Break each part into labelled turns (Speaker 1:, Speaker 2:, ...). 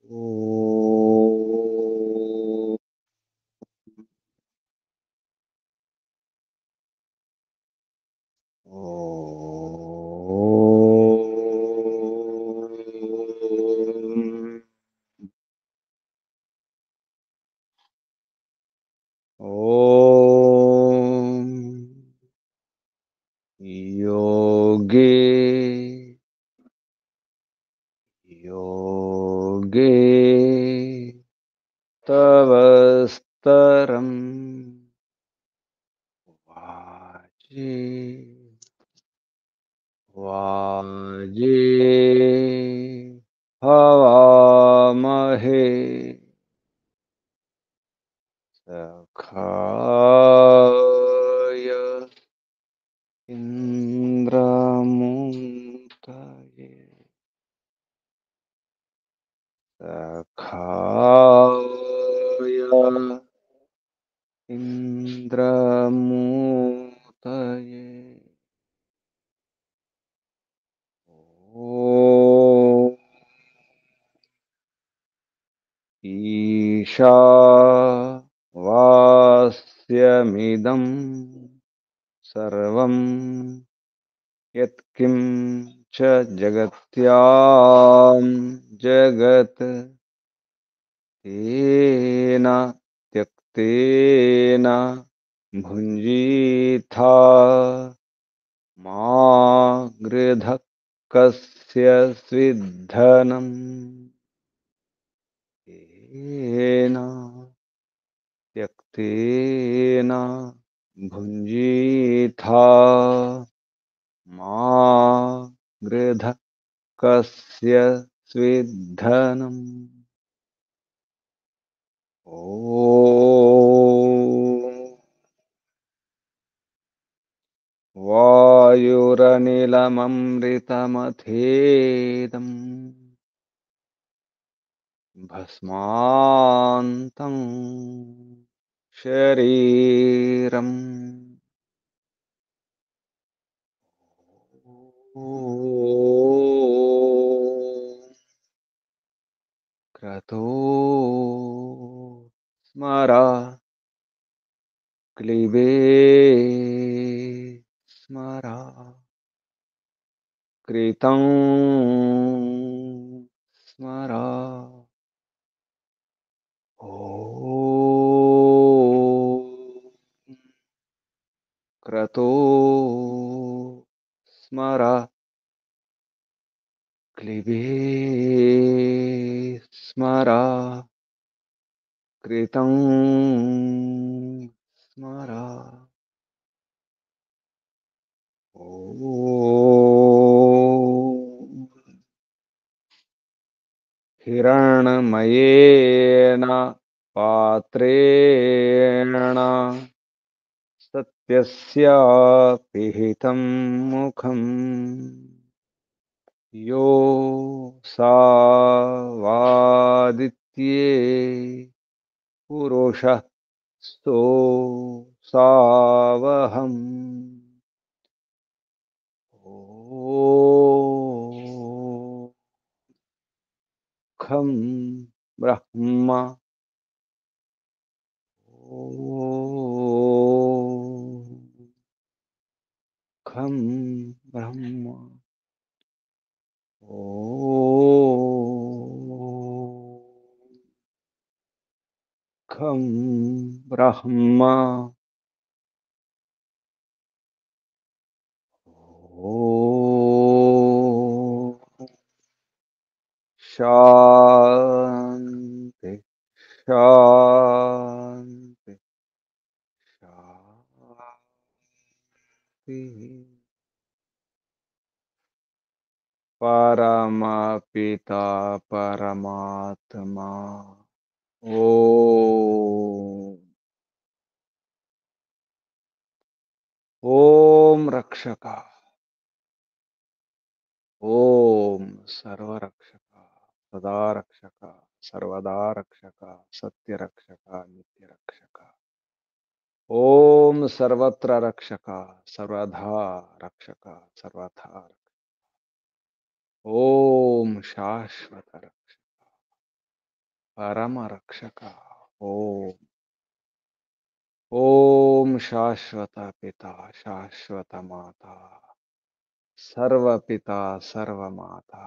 Speaker 1: ఓం ఓం యోగే యోగే తవస్తరం వాజే వాజే హవామహే సఖాయ ఇంద్రమూతయే సఖాయ ఇంద్రమూతయే ఓం ఈశా వాస్యమిదం సర్వం యత్కిం చ జగత్యాం జగత్ తేన త్యక్తేన భుంజీథా మా గృధ కస్య స్విద్ధనం తేన త్యక్తేన భుంజీథా మా గృధ కస్య స్విద్ధనం ఓం వాయురనిలమమృతమథేదం భస్మాంతం శరీరం ఓం క్రతో స్మర క్లిబే స్మర కృతం స్మర ఓం క్రతో స్మర క్లిబే స్మర కృతం స్మర ఓం హిరణమయేన పాత్రేణ సత్యస్య పిహితం ముఖం యో సా వాదిత్యే పురుషः स्तो సావహం ఓం ఖం బ్రహ్మ ఓం ఖం బ్రహ్మ ఓం ఖం బ్రహ్మ ఓం శాంతి శాంతి శాంతి పరమపిత పరమాత్మా ఓం ఓం రక్షక ఓం సర్వరక్షక సదా రక్షక సర్వదా రక్షక సత్యరక్షక నిత్యరక్షక ఓం సర్వత్ర రక్షక సర్వధా రక్షక సర్వథా రక్షక. ఓం శాశ్వత రక్షక परमरक्षक। ओम ओम शाश्वत पिता शाश्वत माता सर्व पिता सर्व माता।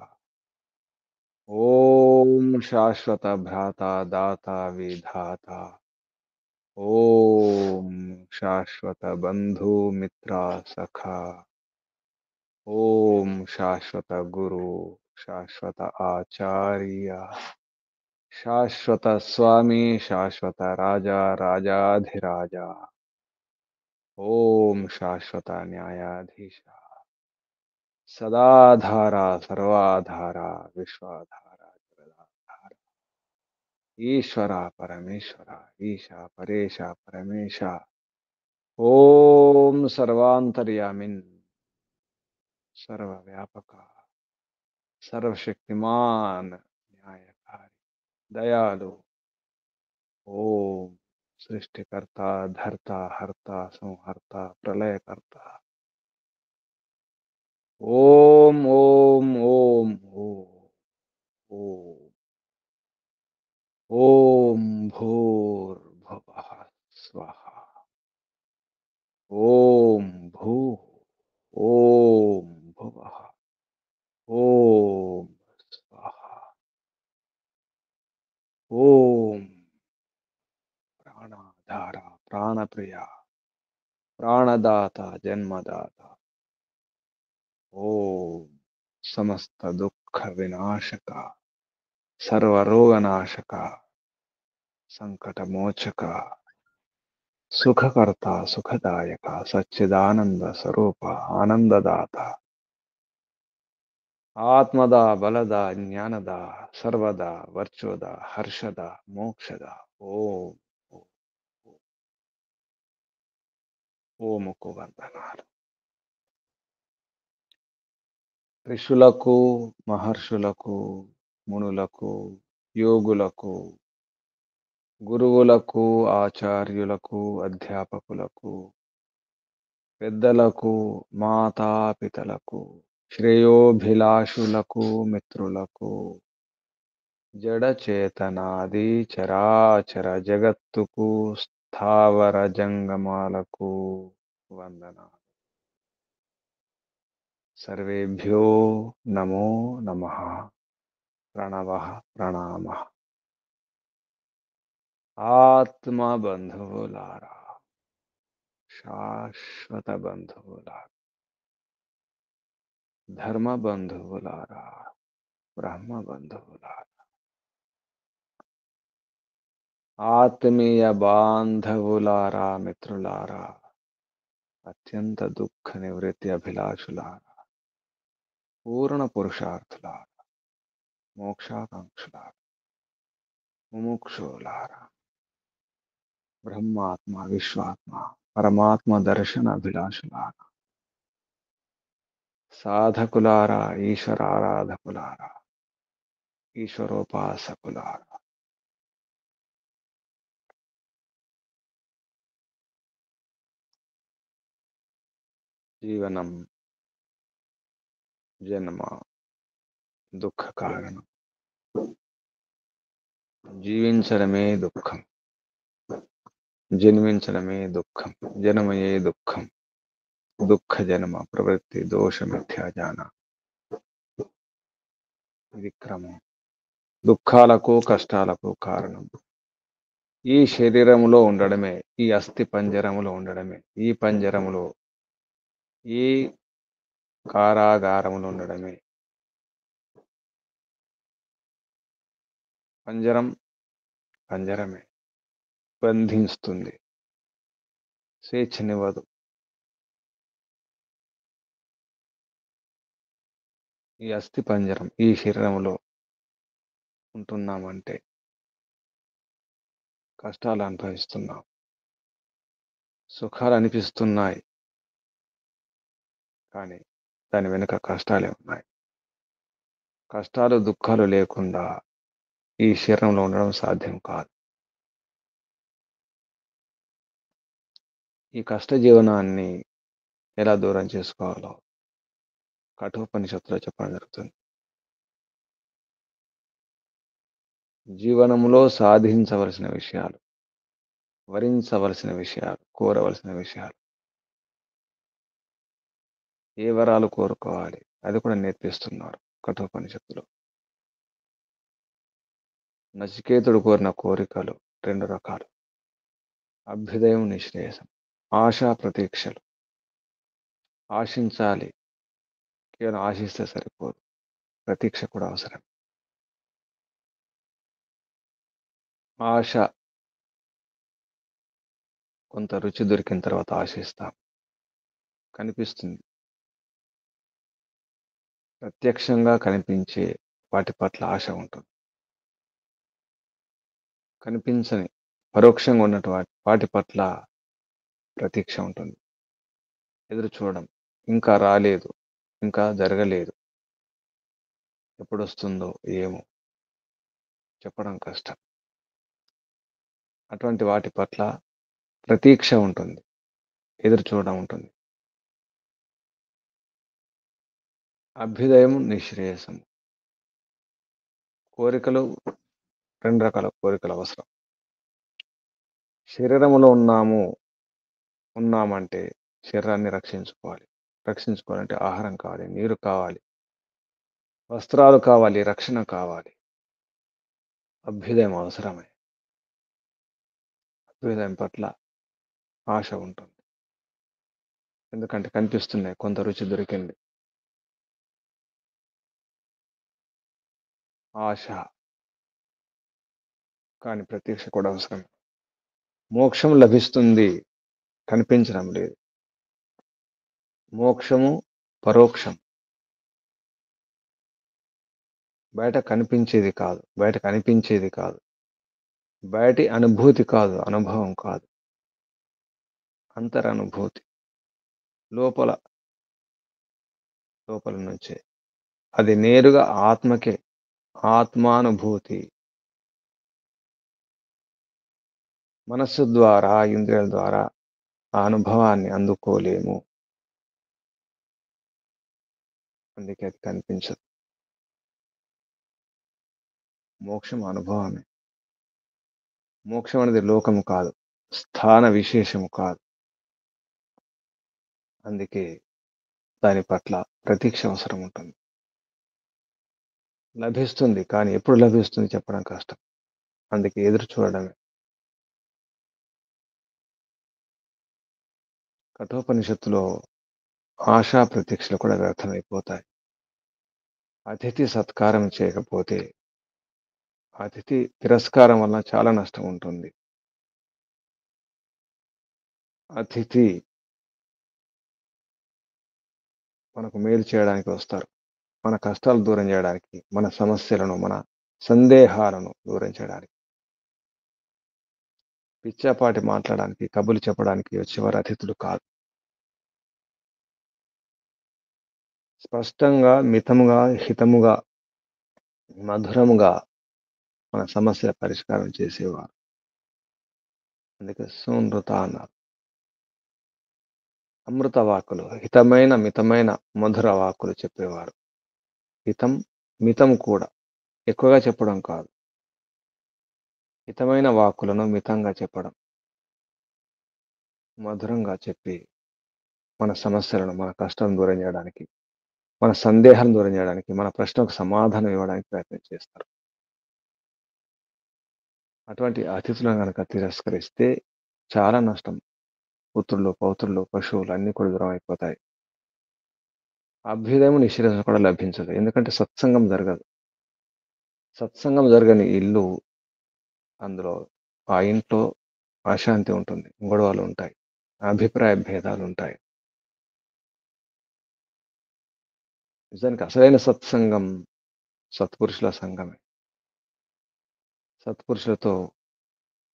Speaker 1: ओम शाश्वत भ्राता दाता विधाता। ओम शाश्वत बंधु मित्र सखा। ओम शाश्वत गुरु शाश्वत आचार्य शाश्वत स्वामी शाश्वत राजा राजाधिराजा। ओम शाश्वत न्यायाधीश सदाधारा सर्वाधारा विश्वाधारा जगदाधारा ईश्वरा परमेश्वरा ईशा परेशा परमेशा। ओम सर्वांतर्यामिन सर्वव्यापका सर्वशक्तिमान न्यायकारी दयालु। ओम सृष्टिकर्ता धर्ता हर्ता संहर्ता प्रलयकर्ता। ओम ओम ओम ओम ओम ओम भूर्भुवः स्वः। ओम भू ओम भुवः ओम स्वाहा। ओम प्राणाधारा प्राणप्रिया प्राणदाता जन्मदाता। ओम समस्त दुख विनाशका सर्वरोगनाशका संकटमोचका सुखकर्ता सुखदायका सच्चिदानंद स्वरूप आनंददाता ಆತ್ಮದ ಬಲದ ಜ್ಞಾನದ ಸರ್ವದ ವರ್ಚೋದ ಹರ್ಷದ ಮೋಕ್ಷದ ಓಂ ಓಂ ఓముకు వందనాలు. ఋషులకు మహర్షులకు మునులకు యోగులకు గురువులకు ఆచార్యులకు అధ్యాపకులకు పెద్దలకు మాతాపితలకు శ్రేయోభిలాషులకు మిత్రులకు జడ చేతనాది చరాచర జగత్తుకు స్థావర జంగమాలకు వందనాలు. సర్వేభ్యో నమో నమః. ప్రణవః ప్రణామః. ఆత్మ బంధువులారా, శాశ్వత బంధువులారా, ధర్మ బంధువులారా, బ్రహ్మ బంధువులారా, ఆత్మీయ బాంధవులారా, మిత్రులారా, అత్యంత దుఃఖ నివృత్తి అభిలాషులారా, పూర్ణ పురుషార్థులారా, మోక్షాకాంక్షులారా, ముముక్షులారా, బ్రహ్మాత్మ విశ్వాత్మ పరమాత్మ దర్శన అభిలాషులారా, సాధకులారా, ఈశ్వరారాధకులారా, ఈశ్వరోపాసకులారా, జీవనం జన్మ దుఃఖ కారణం. జీవించడమే దుఃఖం, జన్మించడమే దుఃఖం, జన్మయే దుఃఖం. దుఃఖ జన్మ ప్రవృత్తి దోష మిథ్యాజాన విక్రమం. దుఃఖాలకు కష్టాలకు కారణం ఈ శరీరములో ఉండడమే, ఈ అస్థి పంజరములో ఉండడమే, ఈ పంజరములో ఈ కారాగారములో ఉండడమే. పంజరం పంజరమే, బంధిస్తుంది, స్వేచ్ఛనివ్వదు. ఈ అస్థి పంజరం ఈ శరీరంలో ఉంటున్నామంటే కష్టాలు అనుభవిస్తున్నాం. సుఖాలు అనిపిస్తున్నాయి కానీ దాని వెనుక కష్టాలే ఉన్నాయి. కష్టాలు దుఃఖాలు లేకుండా ఈ శరీరంలో ఉండడం సాధ్యం కాదు. ఈ కష్ట జీవనాన్ని ఎలా దూరం చేసుకోవాలో కఠోపనిషత్తులో చెప్పడం జరుగుతుంది. జీవనంలో సాధించవలసిన విషయాలు, వరించవలసిన విషయాలు, కోరవలసిన విషయాలు, ఏ వరాలు కోరుకోవాలి అది కూడా నేర్పిస్తున్నారు కఠోపనిషత్తులో. నచికేతుడు కోరిన కోరికలు 2 రకాలు. అభ్యుదయం, నిశ్రేయసం. ఆశా ప్రతీక్షలు. ఆశించాలి. కేవలం ఆశిస్తే సరిపోదు. ప్రతీక్ష కూడా అవసరం. ఆశ కొంత రుచి దొరికిన తర్వాత ఆశిస్తాం. కనిపిస్తుంది. ప్రత్యక్షంగా కనిపించే వాటి పట్ల ఆశ ఉంటుంది. కనిపించని పరోక్షంగా ఉన్నటువంటి వాటి పట్ల ప్రతీక్ష ఉంటుంది. ఎదురు చూడడం. ఇంకా రాలేదు. ఇంకా జరగలేదు. ఎప్పుడొస్తుందో ఏమో చెప్పడం కష్టం. అటువంటి వాటి పట్ల ప్రతీక్ష ఉంటుంది. ఎదురు చూడడం ఉంటుంది. అభ్యుదయం, నిశ్రేయసం. కోరికలు 2 రకాల కోరికలు అవసరం. శరీరంలో ఉన్నామంటే శరీరాన్ని రక్షించుకోవాలి. రక్షించుకోవాలంటే ఆహారం కావాలి, నీరు కావాలి, వస్త్రాలు కావాలి, రక్షణ కావాలి. అభ్యుదయం అవసరమే. అభ్యుదయం పట్ల ఆశ ఉంటుంది. ఎందుకంటే కనిపిస్తున్నాయి. కొంత రుచి దొరికింది. ఆశ. కానీ ప్రతీక్ష కూడా అవసరం. మోక్షం లభిస్తుంది. కనిపించడం లేదు. మోక్షము పరోక్షం. బయట కనిపించేది కాదు. బయట కనిపించేది కాదు. బయటి అనుభూతి కాదు. అనుభవం కాదు. అంతరనుభూతి. లోపల నుంచే. అది నేరుగా ఆత్మకే. ఆత్మానుభూతి. మనస్సు ద్వారా, ఇంద్రియాల ద్వారా ఆ అనుభవాన్ని అందుకోలేము. అందుకే అది కనిపించదు. మోక్షం అనుభవమే. మోక్షం అనేది లోకము కాదు. స్థాన విశేషము కాదు. అందుకే దాని పట్ల ప్రతీక్ష అవసరం ఉంటుంది. లభిస్తుంది. కానీ ఎప్పుడు లభిస్తుంది చెప్పడం కష్టం. అందుకే ఎదురు చూడడమే. కఠోపనిషత్తులో ఆశా ప్రతీక్షలు కూడా వ్యర్థమైపోతాయి. అతిథి సత్కారం చేయకపోతే అతిథి తిరస్కారం వల్ల చాలా నష్టం ఉంటుంది. అతిథి మనకు మేలు చేయడానికి వస్తారు. మన కష్టాలు దూరం చేయడానికి, మన సమస్యలను, మన సందేహాలను దూరం చేయడానికి. పిచ్చాపాటి మాట్లాడడానికి, కబుర్లు చెప్పడానికి వచ్చేవారు అతిథులు కాదు. స్పష్టంగా, మితముగా, హితముగా, మధురముగా మన సమస్యల పరిష్కారం చేసేవారు. అందుకే సూనృత అన్నారు. అమృత వాక్కులు, హితమైన, మితమైన, మధుర వాక్కులు చెప్పేవారు. హితం, మితం కూడా. ఎక్కువగా చెప్పడం కాదు. హితమైన వాక్కులను మితంగా చెప్పడం. మధురంగా చెప్పి మన సమస్యలను, మన కష్టాలను దూరం చేయడానికి, మన సందేహాలను దూరం చేయడానికి, మన ప్రశ్నకు సమాధానం ఇవ్వడానికి ప్రయత్నం చేస్తారు. అటువంటి అతిథులను గనక తిరస్కరిస్తే చాలా నష్టం. పుత్రులు, పౌత్రులు, పశువులు అన్నీ కూడా దూరం అయిపోతాయి. అభ్యుదయం, నిశ్రేయసం కూడా లభించదు. ఎందుకంటే సత్సంగం జరగదు. సత్సంగం జరగని ఇల్లు, అందులో ఆ ఇంట్లో అశాంతి ఉంటుంది. గొడవలు ఉంటాయి. అభిప్రాయ భేదాలు ఉంటాయి. నిజానికి అసలైన సత్సంగం సత్పురుషుల సంఘమే. సత్పురుషులతో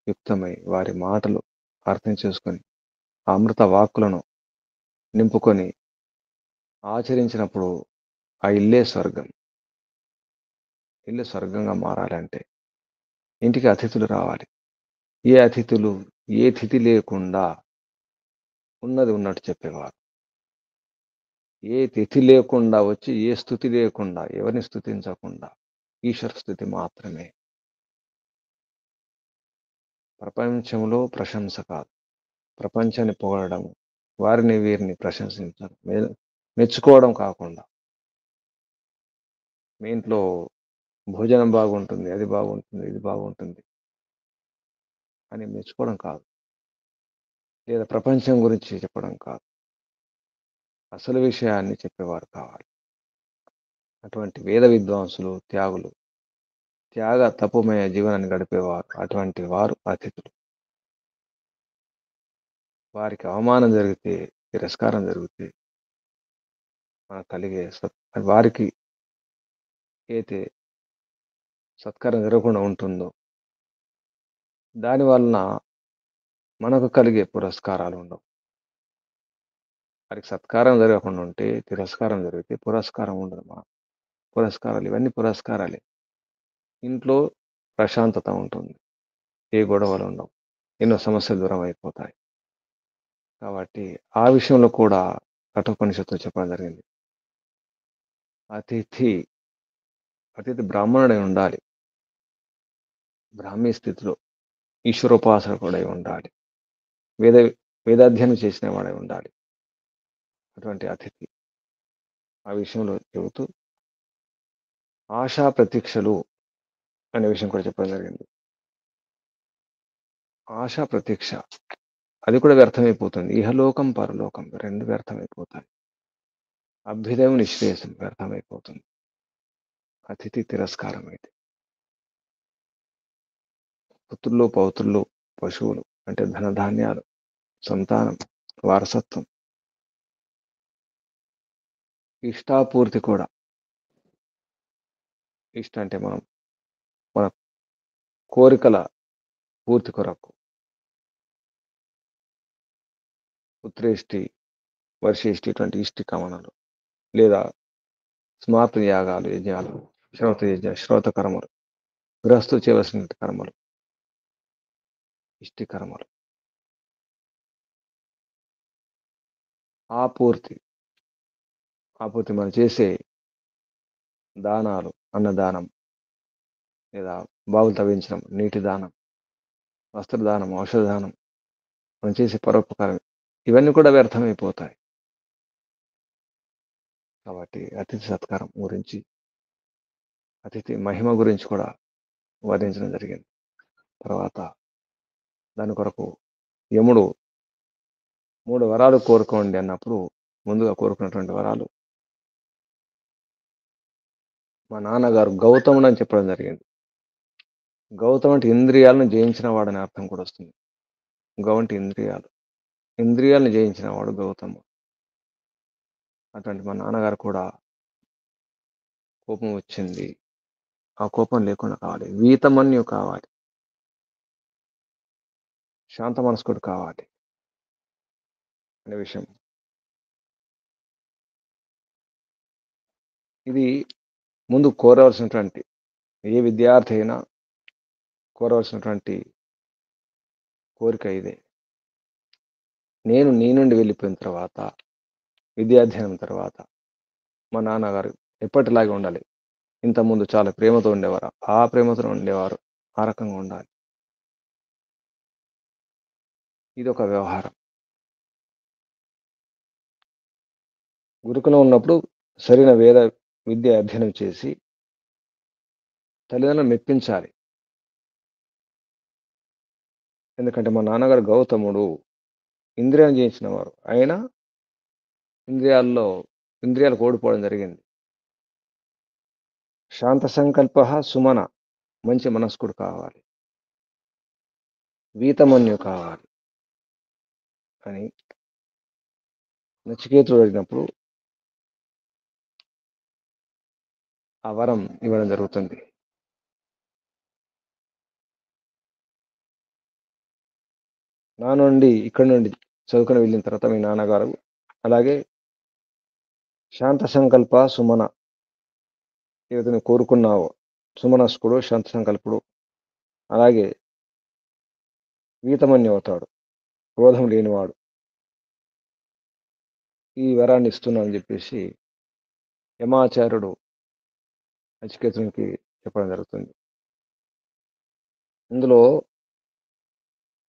Speaker 1: యుక్తమై వారి మాటలు అర్థం చేసుకొని ఆ అమృత వాక్కులను నింపుకొని ఆచరించినప్పుడు ఆ ఇల్లే స్వర్గం. ఇల్లు స్వర్గంగా మారాలంటే ఇంటికి అతిథులు రావాలి. ఏ అతిథులు? ఏ తిథి లేకుండా ఉన్నది ఉన్నట్టు చెప్పేవారు. ఏ తిథి లేకుండా వచ్చి, ఏ స్తుతి లేకుండా, ఎవరిని స్తుతించకుండా ఈశ్వర స్తుతి మాత్రమే. ప్రపంచంలో ప్రశంస కాదు. ప్రపంచాన్ని పొగడడం, వారిని వీరిని ప్రశంసించడం, మెచ్చుకోవడం కాకుండా, మీ ఇంట్లో భోజనం బాగుంటుంది, అది బాగుంటుంది, ఇది బాగుంటుంది అని మెచ్చుకోవడం కాదు. లేదా ప్రపంచం గురించి చెప్పడం కాదు. అసలు విషయాన్ని చెప్పేవారు కావాలి. అటువంటి వేద విద్వాంసులు, త్యాగులు, త్యాగ తపోమయ జీవనాన్ని గడిపేవారు. అటువంటి వారు అతిథులు. వారికి అవమానం జరిగితే, తిరస్కారం జరిగితే మనకు కలిగే వారికి అయితే సత్కారం జరగకుండా ఉంటుందో దాని వలన మనకు కలిగే పురస్కారాలు ఉండవు. వారికి సత్కారం జరగకుండా ఉంటే, తిరస్కారం జరిగితే పురస్కారం ఉండదు. పురస్కారాలు ఇవన్నీ పురస్కారాలే. ఇంట్లో ప్రశాంతత ఉంటుంది. ఏ గొడవలు ఉండవు. ఎన్నో సమస్యలు దూరం అయిపోతాయి. కాబట్టి ఆ విషయంలో కూడా కఠోపనిషత్తులో చెప్పడం జరిగింది. అతిథి అతిథి బ్రాహ్మణుడై ఉండాలి. బ్రాహ్మీ స్థితిలో ఈశ్వరోపాసకుడై ఉండాలి. వేద వేదాధ్యయనం చేసిన వాడై ఉండాలి అటువంటి అతిథి. ఆ విషయంలో చెబుతూ ఆశా ప్రతీక్షలు అనే విషయం కూడా చెప్పడం జరిగింది. ఆశా ప్రతీక్ష అది కూడా వ్యర్థమైపోతుంది. ఇహలోకం పరలోకం రెండు వ్యర్థమైపోతాయి. అభ్యుదయం నిశ్రేయసం వ్యర్థమైపోతుంది అతిథి తిరస్కారం అయితే. పుత్రులు పౌత్రులు పశువులు అంటే ధనధాన్యాలు, సంతానం, వారసత్వం, ఇష్టాపూర్తి కూడా. ఇష్ట అంటే మన కోరికల పూర్తి కొరకు పుత్రేష్టి, వర్షేష్టి ఇటువంటి ఇష్టి కామనలు, లేదా స్మార్త యాగాలు, యజ్ఞాలు, శ్రౌత కర్మలు, గృహస్థు చేయవలసిన కర్మలు, ఇష్టి కర్మలు. ఆపూర్తి మనం చేసే దానాలు, అన్నదానం, లేదా బావులు తవ్వించడం, నీటి దానం, వస్త్రదానం, ఔషధదానం, మనం చేసే పరోపకారం ఇవన్నీ కూడా వ్యర్థమైపోతాయి. కాబట్టి అతిథి సత్కారం గురించి, అతిథి మహిమ గురించి కూడా వర్ణించడం జరిగింది. తర్వాత దాని కొరకు యముడు 3 వరాలు కోరుకోండి అన్నప్పుడు ముందుగా కోరుకున్నటువంటి వరాలు మా నాన్నగారు గౌతముడు అని చెప్పడం జరిగింది. గౌతమ్ అంటే ఇంద్రియాలను జయించిన వాడని అర్థం కూడా వస్తుంది. గౌ అంటే ఇంద్రియాలను జయించిన వాడు గౌతముడు. అటువంటి మా నాన్నగారు కూడా కోపం వచ్చింది, ఆ కోపం లేకుండా కావాలి. వీతమన్యు కావాలి, శాంత మనస్కుడు కావాలి అనే విషయం. ఇది ముందు కోరవలసినటువంటి, ఏ విద్యార్థి అయినా కోరవలసినటువంటి కోరిక ఇదే. నేను నీ నుండి వెళ్ళిపోయిన తర్వాత, విద్యాధ్యయనం తర్వాత మా నాన్నగారు ఎప్పటిలాగే ఉండాలి. ఇంతకుముందు చాలా ప్రేమతో ఉండేవారు, ఆ ప్రేమతో ఉండేవారు, ఆ రకంగా ఉండాలి. ఇది ఒక వ్యవహారం. గురుకులం ఉన్నప్పుడు సరైన వేద విద్య అధ్యయనం చేసి తల్లిదండ్రులను మెప్పించాలి. ఎందుకంటే మా నాన్నగారు గౌతముడు ఇంద్రియాలను జయించిన వారు. అయినా ఇంద్రియాలకు ఓడిపోవడం జరిగింది. శాంత సంకల్ప సుమన, మంచి మనస్కుడు కావాలి, వీతమన్యు కావాలి అని నచికేతుడు అడిగినప్పుడు ఆ వరం ఇవ్వడం జరుగుతుంది. ఇక్కడి నుండి చదువుకుని వెళ్ళిన తర్వాత మీ నాన్నగారు అలాగే శాంత సంకల్ప సుమన, ఏదైతే కోరుకున్నావో సుమనస్కుడు, శాంత సంకల్పుడు, అలాగే వీతమన్యు అవుతాడు, క్రోధం లేనివాడు, ఈ వరాన్ని ఇస్తున్నానని చెప్పేసి యమాచార్యుడు నచికేతునికి చెప్పడం జరుగుతుంది. ఇందులో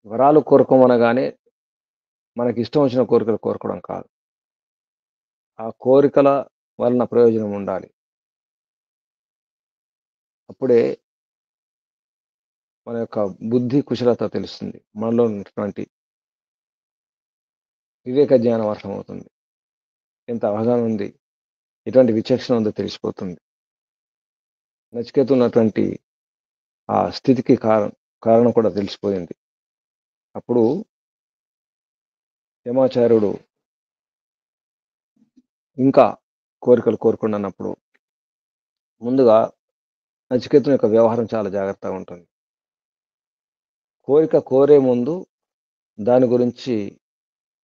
Speaker 1: వరాలు కోరుకోమనగానే మనకిష్టం వచ్చిన కోరికలు కోరుకోవడం కాదు. ఆ కోరికల వలన ప్రయోజనం ఉండాలి. అప్పుడే మన యొక్క బుద్ధి కుశలత తెలుస్తుంది. మనలో ఉన్నటువంటి వివేక జ్ఞానం అర్థమవుతుంది. ఎంత అవగాహన ఉంది, ఎటువంటి విచక్షణ ఉందో తెలిసిపోతుంది. నచికేత ఉన్నటువంటి ఆ స్థితికి కారణం కూడా తెలిసిపోయింది. అప్పుడు యమాచార్యుడు ఇంకా కోరికలు కోరుకుంటున్నప్పుడు ముందుగా నచికేతుని యొక్క వ్యవహారం చాలా జాగ్రత్తగా ఉంటుంది. కోరిక కోరే ముందు దాని గురించి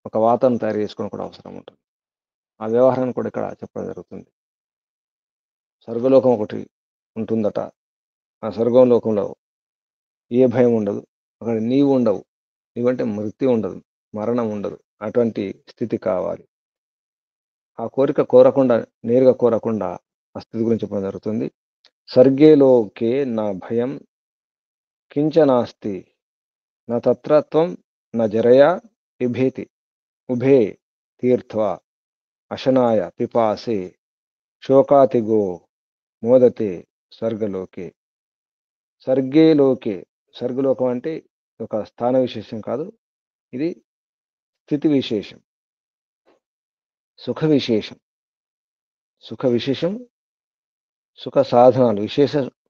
Speaker 1: ఒక వాతావరణం తయారు చేసుకోవడం కూడా అవసరం ఉంటుంది. ఆ వ్యవహారాన్ని కూడా ఇక్కడ చెప్పడం జరుగుతుంది. స్వర్గలోకం ఒకటి ఉంటుందట. ఆ స్వర్గలోకంలో ఏ భయం ఉండదు. అక్కడ నీవు ఉండవు. నీవంటే మృత్యు ఉండదు, మరణం ఉండదు. అటువంటి స్థితి కావాలి. ఆ కోరిక కోరకుండా, నేరుగా కోరకుండా ఆ స్థితి గురించి చెప్పడం జరుగుతుంది. స్వర్గే లోకే నా భయం కించనాస్తి నా తత్ర త్వం నా జరయా బిభేతి ఉభే తీర్థ్వా అశనాయ పిపాసే శోకాతిగో మోదతే స్వర్గలోకే. స్వర్గే లోకే, స్వర్గలోకం అంటే ఒక స్థాన విశేషం కాదు, ఇది స్థితి విశేషం, సుఖ విశేషం. సుఖ విశేషం, సుఖ సాధనాలు,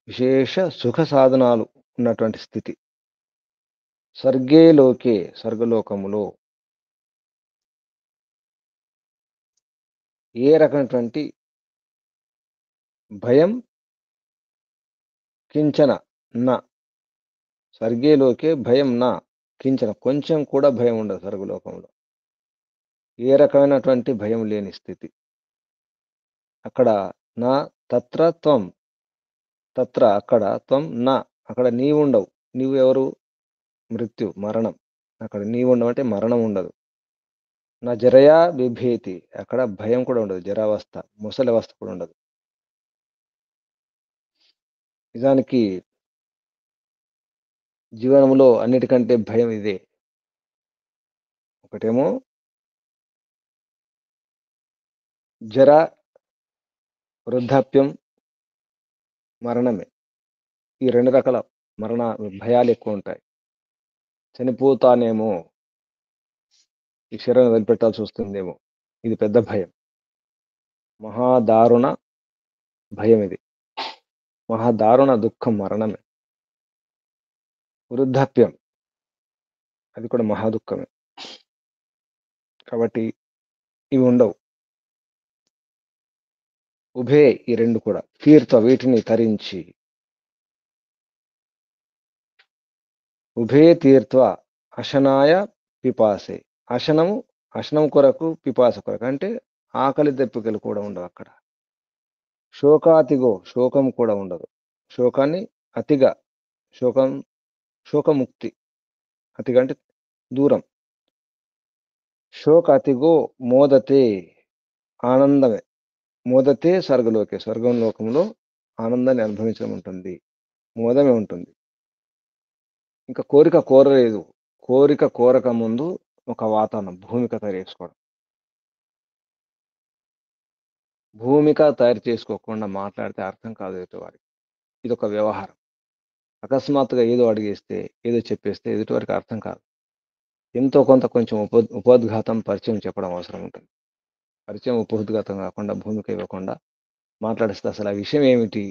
Speaker 1: విశేష సుఖ సాధనాలు ఉన్నటువంటి స్థితి. స్వర్గే లోకే, స్వర్గలోకములో ఏ రకమైనటువంటి భయం కించన నా, స్వర్గే లోకే భయం నా కించన, కొంచెం కూడా భయం ఉండదు స్వర్గలోకంలో. ఏ రకమైనటువంటి భయం లేని స్థితి అక్కడ. నా తత్ర త్వం, తత్ర అక్కడ, త్వం నా అక్కడ నీవు ఉండవు. నీవు ఎవరు? మృత్యు, మరణం. అక్కడ నీవు ఉండవు అంటే మరణం ఉండదు. నా జరయా బిభేతి, అక్కడ భయం కూడా ఉండదు. జరావస్థ, ముసలి అవస్థ కూడా ఉండదు. నిజానికి జీవనంలో అన్నిటికంటే భయం ఇదే. ఒకటేమో జర, వృద్ధాప్యం, మరణమే. ఈ రెండు రకాల మరణ భయాలు ఎక్కువ ఉంటాయి. చనిపోతానేమో, ఈ శరీరం వదిలిపెట్టాల్సి వస్తుందేమో, ఇది పెద్ద భయం. మహాదారుణ భయం ఇది. మహాదారుణ దుఃఖం మరణమే. వృద్ధాప్యం, అది కూడా మహాదుఃఖమే. కాబట్టి ఇవి ఉండవు. ఉభే, ఈ రెండు కూడా తీర్థ, వీటిని తరించి, ఉభే తీర్థ అశనాయ పిపాసే, అశనము, అశనం కొరకు, పిపాస కొరకు అంటే ఆకలి దప్పికలు కూడా ఉండవు అక్కడ. శోకాతిగో, శోకం కూడా ఉండదు. శోకాన్ని అతిగా, శోకం, శోకముక్తి. అతిగా అంటే దూరం. శోకాతిగో మోదతే, ఆనందమే. మోదతే స్వర్గలోకే, స్వర్గం లోకంలో ఆనందాన్ని అనుభవించడం ఉంటుంది, మోదమే ఉంటుంది. ఇంకా కోరిక కోరలేదు. కోరిక కోరక ముందు ఒక వాతావరణం, భూమిక తయారు చేసుకోవడం. భూమిక తయారు చేసుకోకుండా మాట్లాడితే అర్థం కాదు ఎదుటివారికి. ఇది ఒక వ్యవహారం. అకస్మాత్తుగా ఏదో అడిగేస్తే, ఏదో చెప్పేస్తే ఎదుటివారికి అర్థం కాదు. ఎంతో కొంత కొంచెం ఉపోద్ఘాతం, పరిచయం చెప్పడం అవసరం ఉంటుంది. పరిచయం ఉపోద్ఘాతం కాకుండా, భూమిక ఇవ్వకుండా మాట్లాడిస్తే అసలు ఆ విషయం ఏమిటి,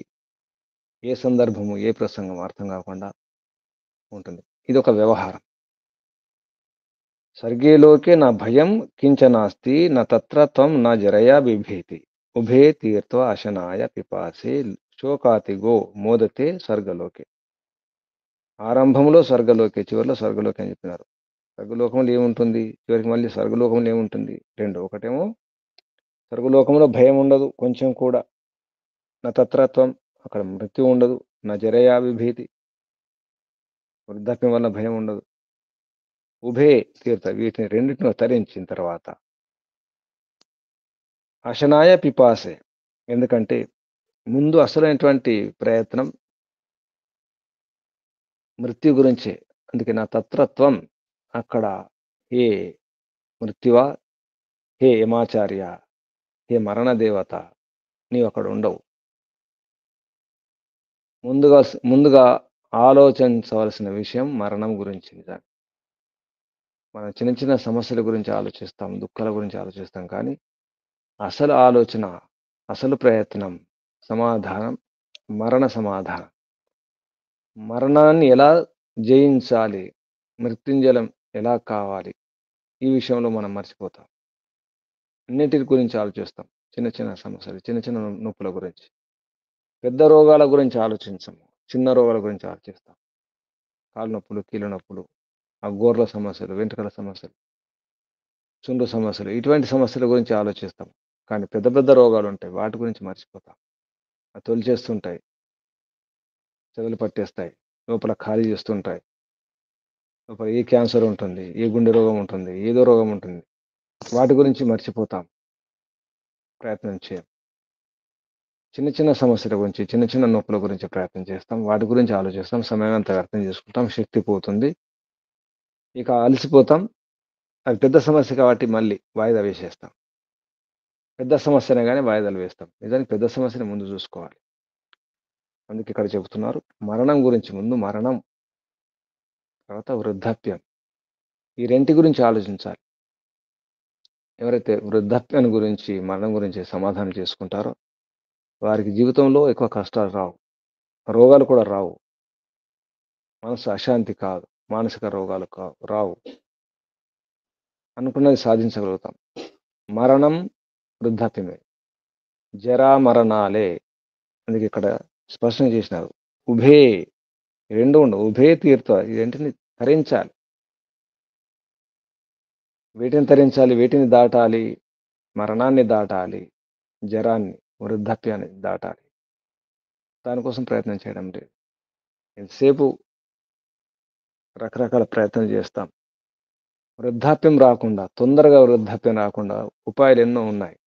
Speaker 1: ఏ సందర్భము, ఏ ప్రసంగం అర్థం కాకుండా ఉంటుంది. ఇది ఒక వ్యవహారం. స్వర్గేలోకే నా భయం కించనాస్తి నా తత్ర త్వం నా జరయా బిభేతి ఉభే తీర్థ అశనాయ పిపాసే శోకాతిగో మోదతే స్వర్గలోకే. ఆరంభంలో స్వర్గలోకే, చివరిలో స్వర్గలోకే అని చెప్పినారు. స్వర్గలోకంలో ఏముంటుంది, చివరికి మళ్ళీ స్వర్గలోకంలో ఏముంటుంది? రెండు. ఒకటేమో స్వర్గలోకంలో భయం ఉండదు కొంచెం కూడా. నా తత్రత్వం, అక్కడ మృత్యు ఉండదు. నా జరయా విభీతి, వృద్ధాప్యం వల్ల భయం ఉండదు. ఉభే తీర్థ, వీటిని రెండింటిని తరించిన తర్వాత అశనాయ పిపాసే, ఎందుకంటే ముందు అసలైనటువంటి ప్రయత్నం మృత్యు గురించే. అందుకే నా తత్రత్వం, అక్కడ హే మృత్యువా, హే యమాచార్య, హే మరణ దేవత, నీవక్కడ ఉండవు. ముందుగా ఆలోచించవలసిన విషయం మరణం గురించి. నిజానికి మనం చిన్న చిన్న సమస్యల గురించి ఆలోచిస్తాం, దుఃఖాల గురించి ఆలోచిస్తాం. కానీ అసలు ఆలోచన, అసలు ప్రయత్నం, సమాధానం మరణ సమాధానం. మరణాన్ని ఎలా జయించాలి, మృత్యుంజయం ఎలా కావాలి, ఈ విషయంలో మనం మర్చిపోతాం. అన్నిటి గురించి ఆలోచిస్తాం. చిన్న చిన్న సమస్యలు, చిన్న చిన్న నొప్పుల గురించి. పెద్ద రోగాల గురించి ఆలోచించము. చిన్న రోగాల గురించి ఆలోచిస్తాం. కాళ్ళు నొప్పులు, కీళ్ళ నొప్పులు, ఆ గోర్ల సమస్యలు, వెంట్రుకల సమస్యలు, చుండ్రు సమస్యలు, ఇటువంటి సమస్యల గురించి ఆలోచిస్తాం. కానీ పెద్ద పెద్ద రోగాలు ఉంటాయి, వాటి గురించి మర్చిపోతాం. అవి తొలిచేస్తుంటాయి, చెదలు పట్టేస్తాయి, లోపల ఖాళీ చేస్తుంటాయి. లోపల ఏ క్యాన్సర్ ఉంటుంది, ఏ గుండె రోగం ఉంటుంది, ఏదో రోగం ఉంటుంది. వాటి గురించి మర్చిపోతాం, ప్రయత్నం చేయం. చిన్న చిన్న సమస్యల గురించి, చిన్న చిన్న నొప్పుల గురించి ప్రయత్నం చేస్తాం. వాటి గురించి ఆలోచిస్తాం. సమయం అంతా వ్యర్థం చేసుకుంటాం. శక్తి పోతుంది. ఇక అలసిపోతాం. అది పెద్ద సమస్య కాబట్టి మళ్ళీ వాయిదా వేసేస్తాం. పెద్ద సమస్యనే కానీ వాయిదాలు వేస్తాం. నిజానికి పెద్ద సమస్యని ముందు చూసుకోవాలి. అందుకే ఇక్కడ చెబుతున్నారు, మరణం గురించి ముందు మరణం, తర్వాత వృద్ధాప్యం. ఈ రెంటి గురించి ఆలోచించాలి. ఎవరైతే వృద్ధాప్యం గురించి, మరణం గురించి సమాధానం చేసుకుంటారో వారికి జీవితంలో ఎక్కువ కష్టాలు రావు, రోగాలు కూడా రావు. మనసు అశాంతి కాదు, మానసిక రోగాలు రావు. అనుకున్నది సాధించగలుగుతాం. మరణం వృద్ధాప్యమే, జరా మరణాలే. అందుకే ఇక్కడ స్పష్టం చేసినారు, ఉభే, రెండు ఉండవు, ఉభే తీర్థ. ఇదేంటిని తరించాలి. వీటిని తరించాలి, వీటిని దాటాలి. మరణాన్ని దాటాలి, జరాన్ని, వృద్ధాప్యాన్ని దాటాలి. దానికోసం ప్రయత్నం చేయడం లేదు. ఎంతసేపు రకరకాల ప్రయత్నం చేస్తాం. వృద్ధాప్యం రాకుండా, తొందరగా వృద్ధాప్యం రాకుండా ఉపాయాలు ఎన్నో ఉన్నాయి.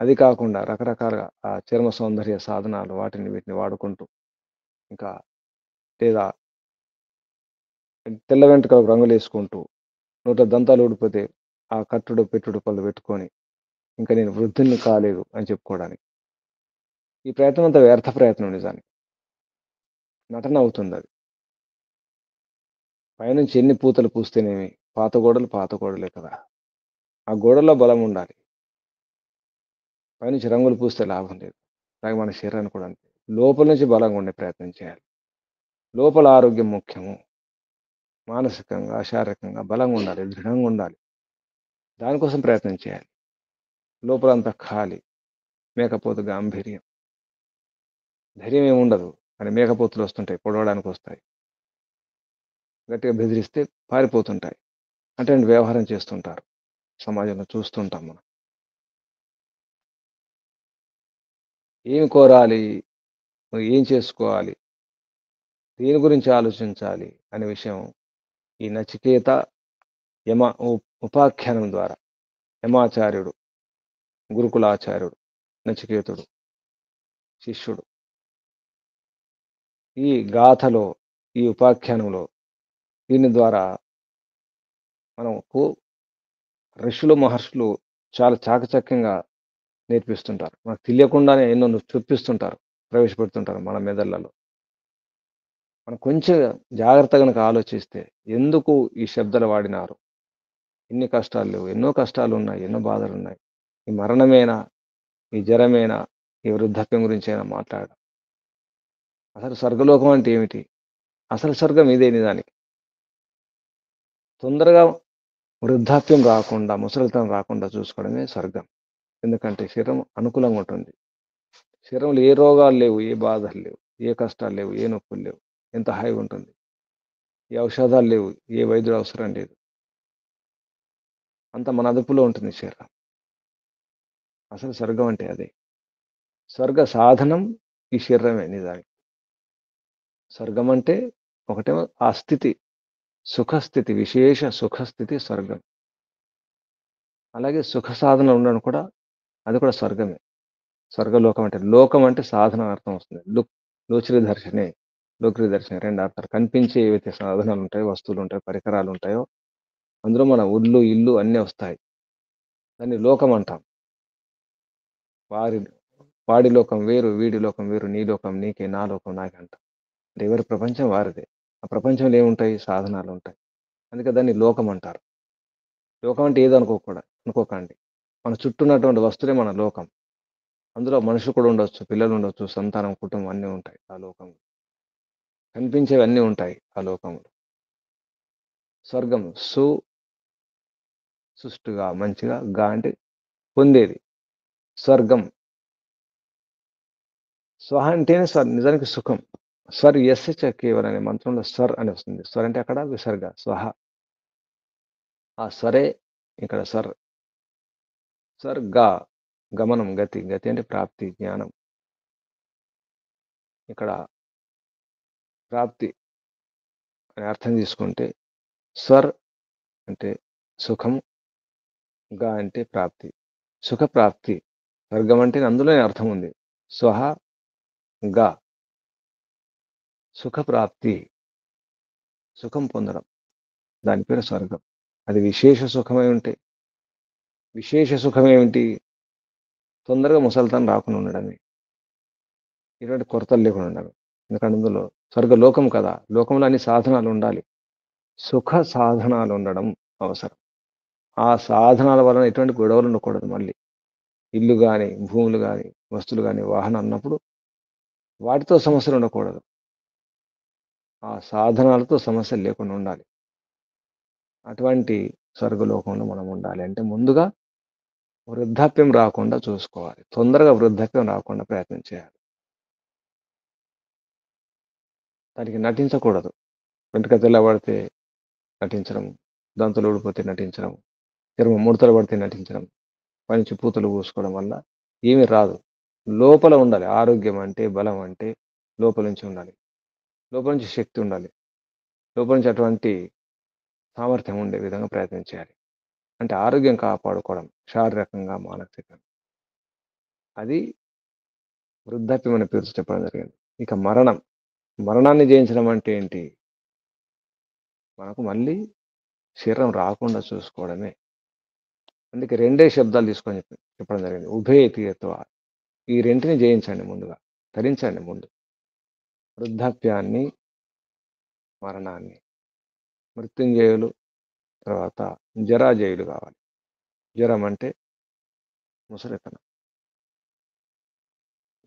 Speaker 1: అది కాకుండా రకరకాలుగా ఆ చర్మ సౌందర్య సాధనాలు, వాటిని వీటిని వాడుకుంటూ, ఇంకా లేదా తెల్ల వెంట్రుకలకు రంగులు వేసుకుంటూ, నోట దంతాలు ఊడిపోతే ఆ కట్టుడు పెట్టుడు పళ్ళు పెట్టుకొని, ఇంకా నేను వృద్ధుల్ని కాలేదు అని చెప్పుకోవడానికి. ఈ ప్రయత్నం అంతా వ్యర్థ ప్రయత్నం. నిజానికి నటన అవుతుంది అది. పైనుంచి ఎన్ని పూతలు పూస్తేనేమి, పాత గోడలు పాత గోడలే కదా. ఆ గోడల్లో బలం ఉండాలి. పైనుంచి రంగులు పూస్తే లాభం లేదు. అలాగే మన శరీరాన్ని కూడా అంతే. లోపల నుంచి బలంగా ఉండే ప్రయత్నం చేయాలి. లోపల ఆరోగ్యం ముఖ్యము. మానసికంగా, శారీరకంగా బలంగా ఉండాలి, దృఢంగా ఉండాలి. దానికోసం ప్రయత్నం చేయాలి. లోపలంతా ఖాళీ, మేకపోతు గాంభీర్యం, ధైర్యం ఏమి ఉండదు. అని మేకపోతులు వస్తుంటాయి, పొడవడానికి వస్తాయి. గట్టిగా బెదిరిస్తే పారిపోతుంటాయి. అంటే వ్యవహారం చేస్తుంటారు. సమాజంలో చూస్తుంటాం మనం. ఏమి కోరాలి, ఏం చేసుకోవాలి, దేని గురించి ఆలోచించాలి అనే విషయం ఈ నచికేత యమ ఉపాఖ్యానం ద్వారా, యమాచార్యుడు, గురుకులాచార్యుడు, నచికేతుడు శిష్యుడు, ఈ గాథలో, ఈ ఉపాఖ్యానంలో, దీని ద్వారా మనకు ఋషులు, మహర్షులు చాలా చాకచక్యంగా నేర్పిస్తుంటారు. మనకు తెలియకుండానే ఎన్నో చూపిస్తుంటారు, ప్రవేశపెడుతుంటారు మన మెదళ్లలో. మనం కొంచెం జాగ్రత్తగా కనుక ఆలోచిస్తే, ఎందుకు ఈ శబ్దాలు వాడినారు, ఎన్ని కష్టాలు లేవు, ఎన్నో కష్టాలు ఉన్నాయి, ఎన్నో బాధలు ఉన్నాయి. ఈ మరణమేనా, ఈ జరమేనా, ఈ వృద్ధాప్యం గురించి అయినా మాట్లాడడం. అసలు స్వర్గలోకం అంటే ఏమిటి? అసలు స్వర్గం ఇదే. నిజానికి తొందరగా వృద్ధాప్యం రాకుండా, ముసలితనం రాకుండా చూసుకోవడమే స్వర్గం. ఎందుకంటే శరీరం అనుకూలంగా ఉంటుంది. శరీరంలో ఏ రోగాలు లేవు, ఏ బాధలు లేవు, ఏ కష్టాలు లేవు, ఏ నొప్పులు లేవు. ఎంత హాయిగా ఉంటుంది. ఏ ఔషధాలు లేవు, ఏ వైద్యుడు అవసరం లేదు. అంత మన అదుపులో ఉంటుంది శరీరం. అసలు స్వర్గం అంటే అదే. స్వర్గ సాధనం ఈ శరీరమే. నిజానికి స్వర్గం అంటే ఒకటేమో ఆ స్థితి, సుఖస్థితి, విశేష సుఖస్థితి స్వర్గం. అలాగే సుఖ సాధన ఉండడం కూడా, అది కూడా స్వర్గమే. స్వర్గలోకం అంటే, లోకం అంటే సాధన అర్థం వస్తుంది. లోచరి దర్శనే, లోకరి దర్శనే, రెండు అర్థాలు. కనిపించే ఏవైతే సాధనాలు ఉంటాయో, వస్తువులు ఉంటాయో, పరికరాలు ఉంటాయో, అందులో మన ఉల్లు, ఇల్లు అన్నీ వస్తాయి. దాన్ని లోకం అంటాం. వారి వాడి లోకం వేరు, వీడి లోకం వేరు, నీ లోకం నీకే, నా లోకం నాకే అంటాం. అంటే ఎవరి ప్రపంచం వారిదే. ఆ ప్రపంచంలో ఏముంటాయి? సాధనాలుంటాయి. అందుకే దాన్ని లోకం అంటారు. లోకం అంటే ఏదో అనుకోకండి. మన చుట్టూ ఉన్నటువంటి వస్తువులే మన లోకం. అందులో మనుషులు కూడా ఉండొచ్చు, పిల్లలు ఉండొచ్చు, సంతానం, కుటుంబం అన్నీ ఉంటాయి ఆ లోకంలో. కనిపించేవన్నీ ఉంటాయి ఆ లోకంలో. స్వర్గం సుష్టుగా, మంచిగా, అంటే పొందేది. స్వర్గం. స్వహ అంటేనే నిజానికి సుఖం. స్వర్ యస్య చ కేవలం అనే మంత్రంలో స్వర్ అని వస్తుంది. స్వర్ అంటే అక్కడ విసర్గ. స్వహ. ఆ స్వరే ఇక్కడ స్వర్గ. గమనం, గతి. గతి అంటే ప్రాప్తి, జ్ఞానం. ఇక్కడ ప్రాప్తి అని అర్థం తీసుకుంటే స్వర్ అంటే సుఖం, అంటే ప్రాప్తి. సుఖ ప్రాప్తి. స్వర్గం అంటే అందులోనే అర్థం ఉంది. స్వహ గా సుఖ ప్రాప్తి. సుఖం పొందడం. దాని పేరు స్వర్గం. అది విశేష సుఖమై ఉంటే, విశేష సుఖం ఏమిటి? తొందరగా ముసలితనం రాకుండా ఉండడమే. ఇటువంటి కొరతలు లేకుండా ఉండడం. ఎందుకంటే అందులో స్వర్గలోకం కదా! లోకంలో అన్ని సాధనాలు ఉండాలి. సుఖ సాధనాలు ఉండడం అవసరం. ఆ సాధనాల వలన ఎటువంటి గొడవలు ఉండకూడదు మళ్ళీ. ఇల్లు గాని, భూములు గాని, వస్తువులు గాని, వాహనాలు ఉన్నప్పుడు వాటితో సమస్యలు ఉండకూడదు. ఆ సాధనాలతో సమస్యలు లేకుండా ఉండాలి. అటువంటి స్వర్గలోకంలో మనం ఉండాలి అంటే ముందుగా వృద్ధాప్యం రాకుండా చూసుకోవాలి. తొందరగా వృద్ధాప్యం రాకుండా ప్రయత్నం చేయాలి. దానికి నటించకూడదు. వెంట్రుక తెల్లబడితే నటించడం, దంతులు ఊడిపోతే నటించడం, చర్మం ముడతలు పడితే నటించడం, పైనుంచి పూతలు పూసుకోవడం వల్ల ఏమీ రాదు. లోపల ఉండాలి. ఆరోగ్యం అంటే, బలం అంటే లోపల నుంచి ఉండాలి. లోపల నుంచి శక్తి ఉండాలి. లోపల నుంచి అటువంటి సామర్థ్యం ఉండే విధంగా ప్రయత్నం చేయాలి. అంటే ఆరోగ్యం కాపాడుకోవడం శారీరకంగా, మానసికంగా. అది వృద్ధాప్యం అనే పేరుతో చెప్పడం జరిగింది. ఇక మరణం. మరణాన్ని జయించడం అంటే ఏంటి? మనకు మళ్ళీ శరీరం రాకుండా చూసుకోవడమే. అందుకే రెండే శబ్దాలు తీసుకొని చెప్పడం జరిగింది. ఉభయతీయత్వ. ఈ రెంటిని జయించండి ముందుగా. ధరించండి ముందు. వృద్ధాప్యాన్ని, మరణాన్ని. మృత్యుంజయులు, తర్వాత జరాజయులు కావాలి. జ్వరం అంటే ముసలితనం.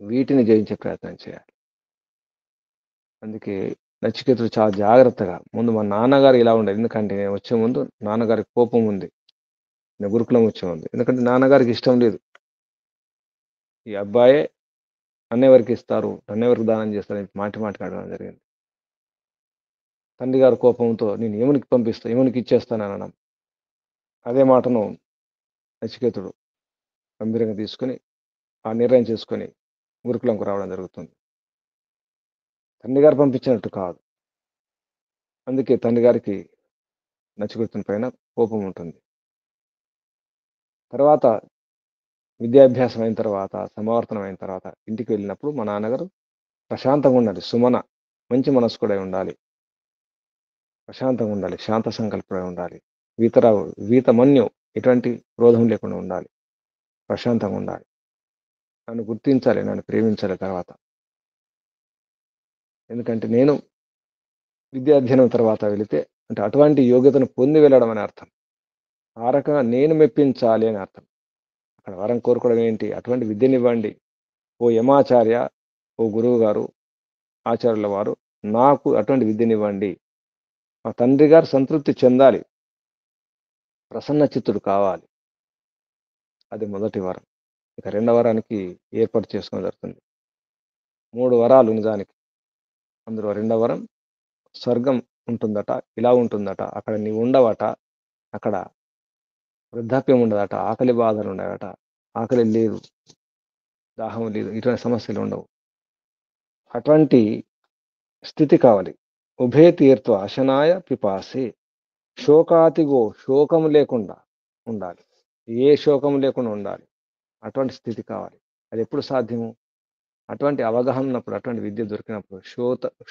Speaker 1: వీటిని జయించే ప్రయత్నం చేయాలి. అందుకే నచికేతుడు చాలా జాగ్రత్తగా ముందు మా నాన్నగారు ఇలా ఉండేది. ఎందుకంటే నేను వచ్చే ముందు నాన్నగారికి కోపం ఉంది. నేను గురుకులం వచ్చే ముందు. ఎందుకంటే నాన్నగారికి ఇష్టం లేదు. ఈ అబ్బాయే నన్నెవరికి ఇస్తారు? నన్నెవరికి దానం చేస్తారని మాటికి అడగడం జరిగింది. తండ్రి గారి కోపంతో నేను యమునికి పంపిస్తా, యమునికి ఇచ్చేస్తాననడం. అదే మాటను నచికేతుడు గంభీరంగా తీసుకొని, ఆ నిర్ణయం చేసుకొని గురుకులంకు రావడం జరుగుతుంది. తండ్రి గారు పంపించినట్టు కాదు. అందుకే తండ్రి గారికి నచికేతుని పైన కోపం ఉంటుంది. తర్వాత విద్యాభ్యాసం అయిన తర్వాత, సమావర్తనం అయిన తర్వాత ఇంటికి వెళ్ళినప్పుడు మా నాన్నగారు ప్రశాంతంగా ఉండాలి. మంచి మనస్కుడై ఉండాలి. ప్రశాంతంగా ఉండాలి. శాంత సంకల్పుడై ఉండాలి. వీతమన్యు ఎటువంటి క్రోధం లేకుండా ఉండాలి. ప్రశాంతంగా ఉండాలి. నన్ను గుర్తించాలి. నన్ను ప్రేమించాలి తర్వాత. ఎందుకంటే నేను విద్యాధ్యయనం తర్వాత వెళితే అంటే అటువంటి యోగ్యతను పొంది వెళ్ళడం అని అర్థం. ఆ రకంగా నేను మెప్పించాలి అని అర్థం. అక్కడ వరం కోరుకోవడం ఏంటి? అటువంటి విద్యనివ్వండి. ఓ యమాచార్య, ఓ గురువు గారు, ఆచార్యుల వారు నాకు అటువంటి విద్యనివ్వండి. మా తండ్రి గారు సంతృప్తి చెందాలి. ప్రసన్న చిత్తుడు కావాలి. అది మొదటి వరం. ఇక రెండవ వరానికి ఏర్పాటు చేసుకోవడం జరుగుతుంది. 3 వరాలు నిజానికి. అందులో రెండవ వరం స్వర్గం ఉంటుందట. ఇలా ఉంటుందట. అక్కడ నీవు ఉండవట. అక్కడ వృద్ధాప్యం ఉండదట. ఆకలి బాధలు ఉండవట. ఆకలి లేదు. దాహం లేదు. ఇటువంటి సమస్యలు ఉండవు. అటువంటి స్థితి కావాలి. ఉభయ తీర్థ అశనాయ పిపాసి. శోకం లేకుండా ఉండాలి. ఏ శోకం లేకుండా ఉండాలి. అటువంటి స్థితి కావాలి. అది ఎప్పుడు సాధ్యము? అటువంటి అవగాహన ఉన్నప్పుడు, అటువంటి విద్య దొరికినప్పుడు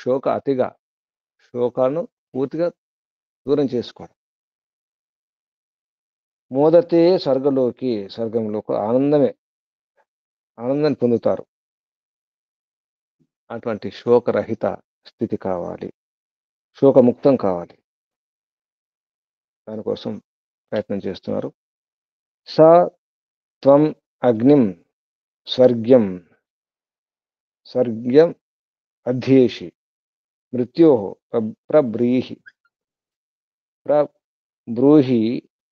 Speaker 1: శోక అతిగా శోకాలను పూర్తిగా దూరం చేసుకోవడం. మోదతే స్వర్గంలోకి ఆనందాన్ని పొందుతారు. అటువంటి శోకరహిత స్థితి కావాలి, శోకముక్తం కావాలి. దానికోసం ప్రయత్నం చేస్తున్నారు. స త్వం అగ్నిం స్వర్గ్యం స్వర్గ్యం అధ్యేషి మృత్యో ప్రబ్రీహి ప్రబ్రూహి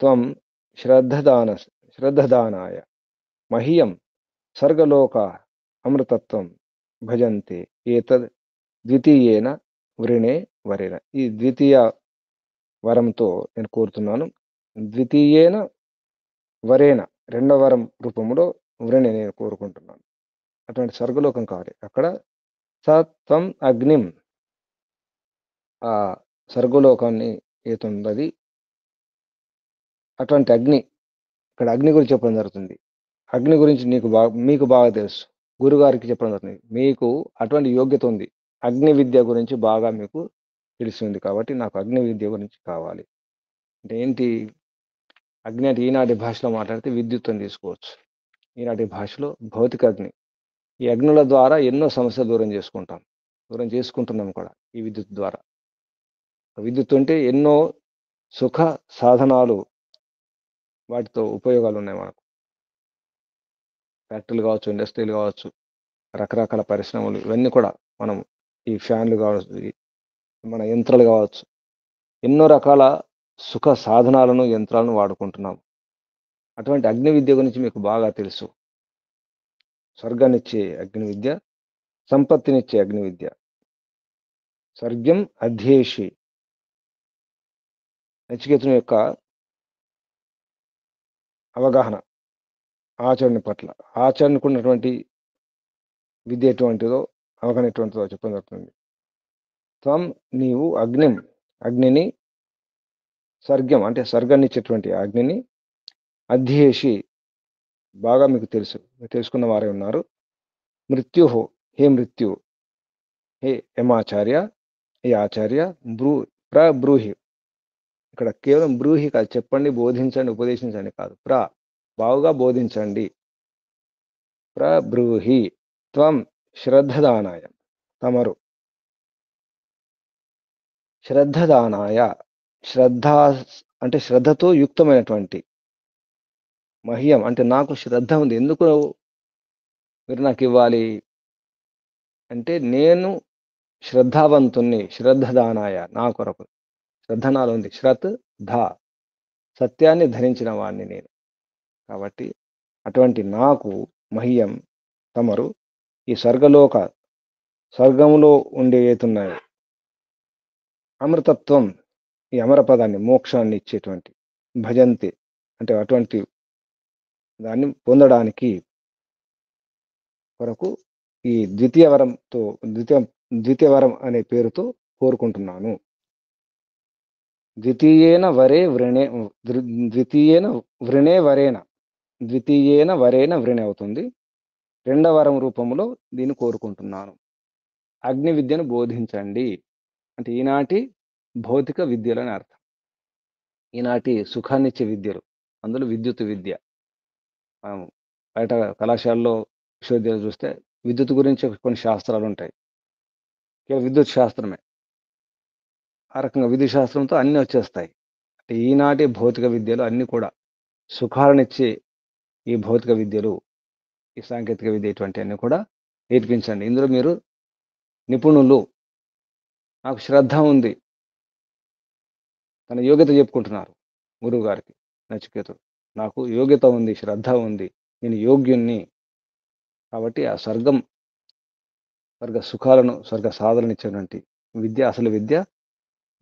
Speaker 1: త్వం శ్రద్ధదానాయ మహ్యం స్వర్గలోక అమృతత్వం భజంతే ఏతద్ ద్వితీయేన వృణే వరేణ. ఈ ద్వితీయ వరంతో నేను కోరుతున్నాను. ద్వితీయేన వరేణ, రెండవ వరం రూపంలో వృణి నేను కోరుకుంటున్నాను. అటువంటి స్వర్గలోకం కావాలి. అక్కడ సత్వం అగ్నిం, ఆ స్వర్గలోకాన్ని ఏతున్నది అటువంటి అగ్ని. ఇక్కడ అగ్ని గురించి చెప్పడం జరుగుతుంది. అగ్ని గురించి మీకు బాగా తెలుసు, గురుగారికి చెప్పడం జరుగుతుంది. మీకు అటువంటి యోగ్యత ఉంది, అగ్ని విద్య గురించి బాగా మీకు తెలిసింది. కాబట్టి నాకు అగ్ని విద్య గురించి కావాలి. అంటే ఏంటి అగ్ని? అంటే ఈనాటి భాషలో మాట్లాడితే విద్యుత్ అని తీసుకోవచ్చు. ఈనాటి భాషలో భౌతిక అగ్ని. ఈ అగ్నుల ద్వారా ఎన్నో సమస్యలు దూరం చేసుకుంటున్నాం కూడా ఈ విద్యుత్ ద్వారా. విద్యుత్ ఉంటే ఎన్నో సుఖ సాధనాలు, వాటితో ఉపయోగాలు ఉన్నాయి మనకు. ఫ్యాక్టరీలు కావచ్చు, ఇండస్ట్రీలు కావచ్చు, రకరకాల పరిశ్రమలు, ఇవన్నీ కూడా మనం ఈ ఫ్యాన్లు కావచ్చు, మన యంత్రాలు కావచ్చు, ఎన్నో రకాల సుఖ సాధనాలను, యంత్రాలను వాడుకుంటున్నాం. అటువంటి అగ్ని విద్య గురించి మీకు బాగా తెలుసు. స్వర్గాన్నిచ్చే అగ్ని విద్య, సంపత్తినిచ్చే అగ్ని విద్య. స్వర్గం అధ్యేషి, నచికేతుని యొక్క అవగాహన, ఆచరణ పట్ల, ఆచరణకున్నటువంటి విద్య ఎటువంటిదో, అవగాహన ఎటువంటిదో చెప్పడం జరుగుతుంది. త్వం, నీవు అగ్నిని, స్వర్గం అంటే స్వర్గాన్ని ఇచ్చేటువంటి అగ్నిని, అధ్యేషి బాగా మీకు తెలుసు, తెలుసుకున్న వారే ఉన్నారు. మృత్యు, హే మృత్యు, హే యమాచార్య, హే ఆచార్య, ప్రబ్రూహి. ఇక్కడ కేవలం బ్రూహి కాదు, చెప్పండి, బోధించండి, ఉపదేశించండి కాదు. బావుగా బోధించండి. ప్రబ్రూహి త్వం శ్రద్ధదానాయ, తమరు శ్రద్ధదానాయ, శ్రద్ధ అంటే శ్రద్ధతో యుక్తమైనటువంటి, మహ్యం అంటే నాకు శ్రద్ధ ఉంది, ఎందుకు మీరు నాకు ఇవ్వాలి అంటే నేను శ్రద్ధావంతుణ్ణి. శ్రద్ధదానాయ, నా కొరకు శ్రద్ధ నాలో ఉంది. సత్యాన్ని ధరించిన వాడిని నేను. కాబట్టి అటువంటి నాకు మహ్యం, తమరు ఈ స్వర్గంలో ఉండే ఏతున్నాయి అమృతత్వం, ఈ అమరపదాన్ని, మోక్షాన్ని ఇచ్చేటువంటి, భజంతి అంటే అటువంటి దాన్ని పొందడానికి కొరకు ఈ ద్వితీయ వరం అనే పేరుతో కోరుకుంటున్నాను. ద్వితీయేన వరేణ వృణే అవుతుంది. రెండవ వరం రూపంలో దీన్ని కోరుకుంటున్నాను. అగ్ని విద్యను బోధించండి అంటే ఈనాటి భౌతిక విద్యలని అర్థం. ఈనాటి సుఖాన్నిచ్చే విద్యలు, అందులో విద్యుత్ విద్య. మనం బయట కళాశాలలో, విశ్వవిద్యాలయాలు చూస్తే విద్యుత్ గురించి కొన్ని శాస్త్రాలు ఉంటాయి. కేవలం విద్యుత్ శాస్త్రమే. ఆ రకంగా విద్యుత్ శాస్త్రంతో అన్నీ వచ్చేస్తాయి. అంటే ఈనాటి భౌతిక విద్యలు అన్నీ కూడా సుఖాలనిచ్చే ఈ భౌతిక విద్యలు, ఈ సాంకేతిక విద్య, ఇటువంటివన్నీ కూడా నేర్పించండి. ఇందులో మీరు నిపుణులు. నాకు శ్రద్ధ ఉంది, తన యోగ్యత చెప్పుకుంటున్నారు గురువు గారికి నచికేతుడు. నాకు యోగ్యత ఉంది, శ్రద్ధ ఉంది, నేను యోగ్యుణ్ణి. కాబట్టి ఆ స్వర్గ సుఖాలను, స్వర్గ సాధనలు ఇచ్చేటువంటి విద్య, అసలు విద్య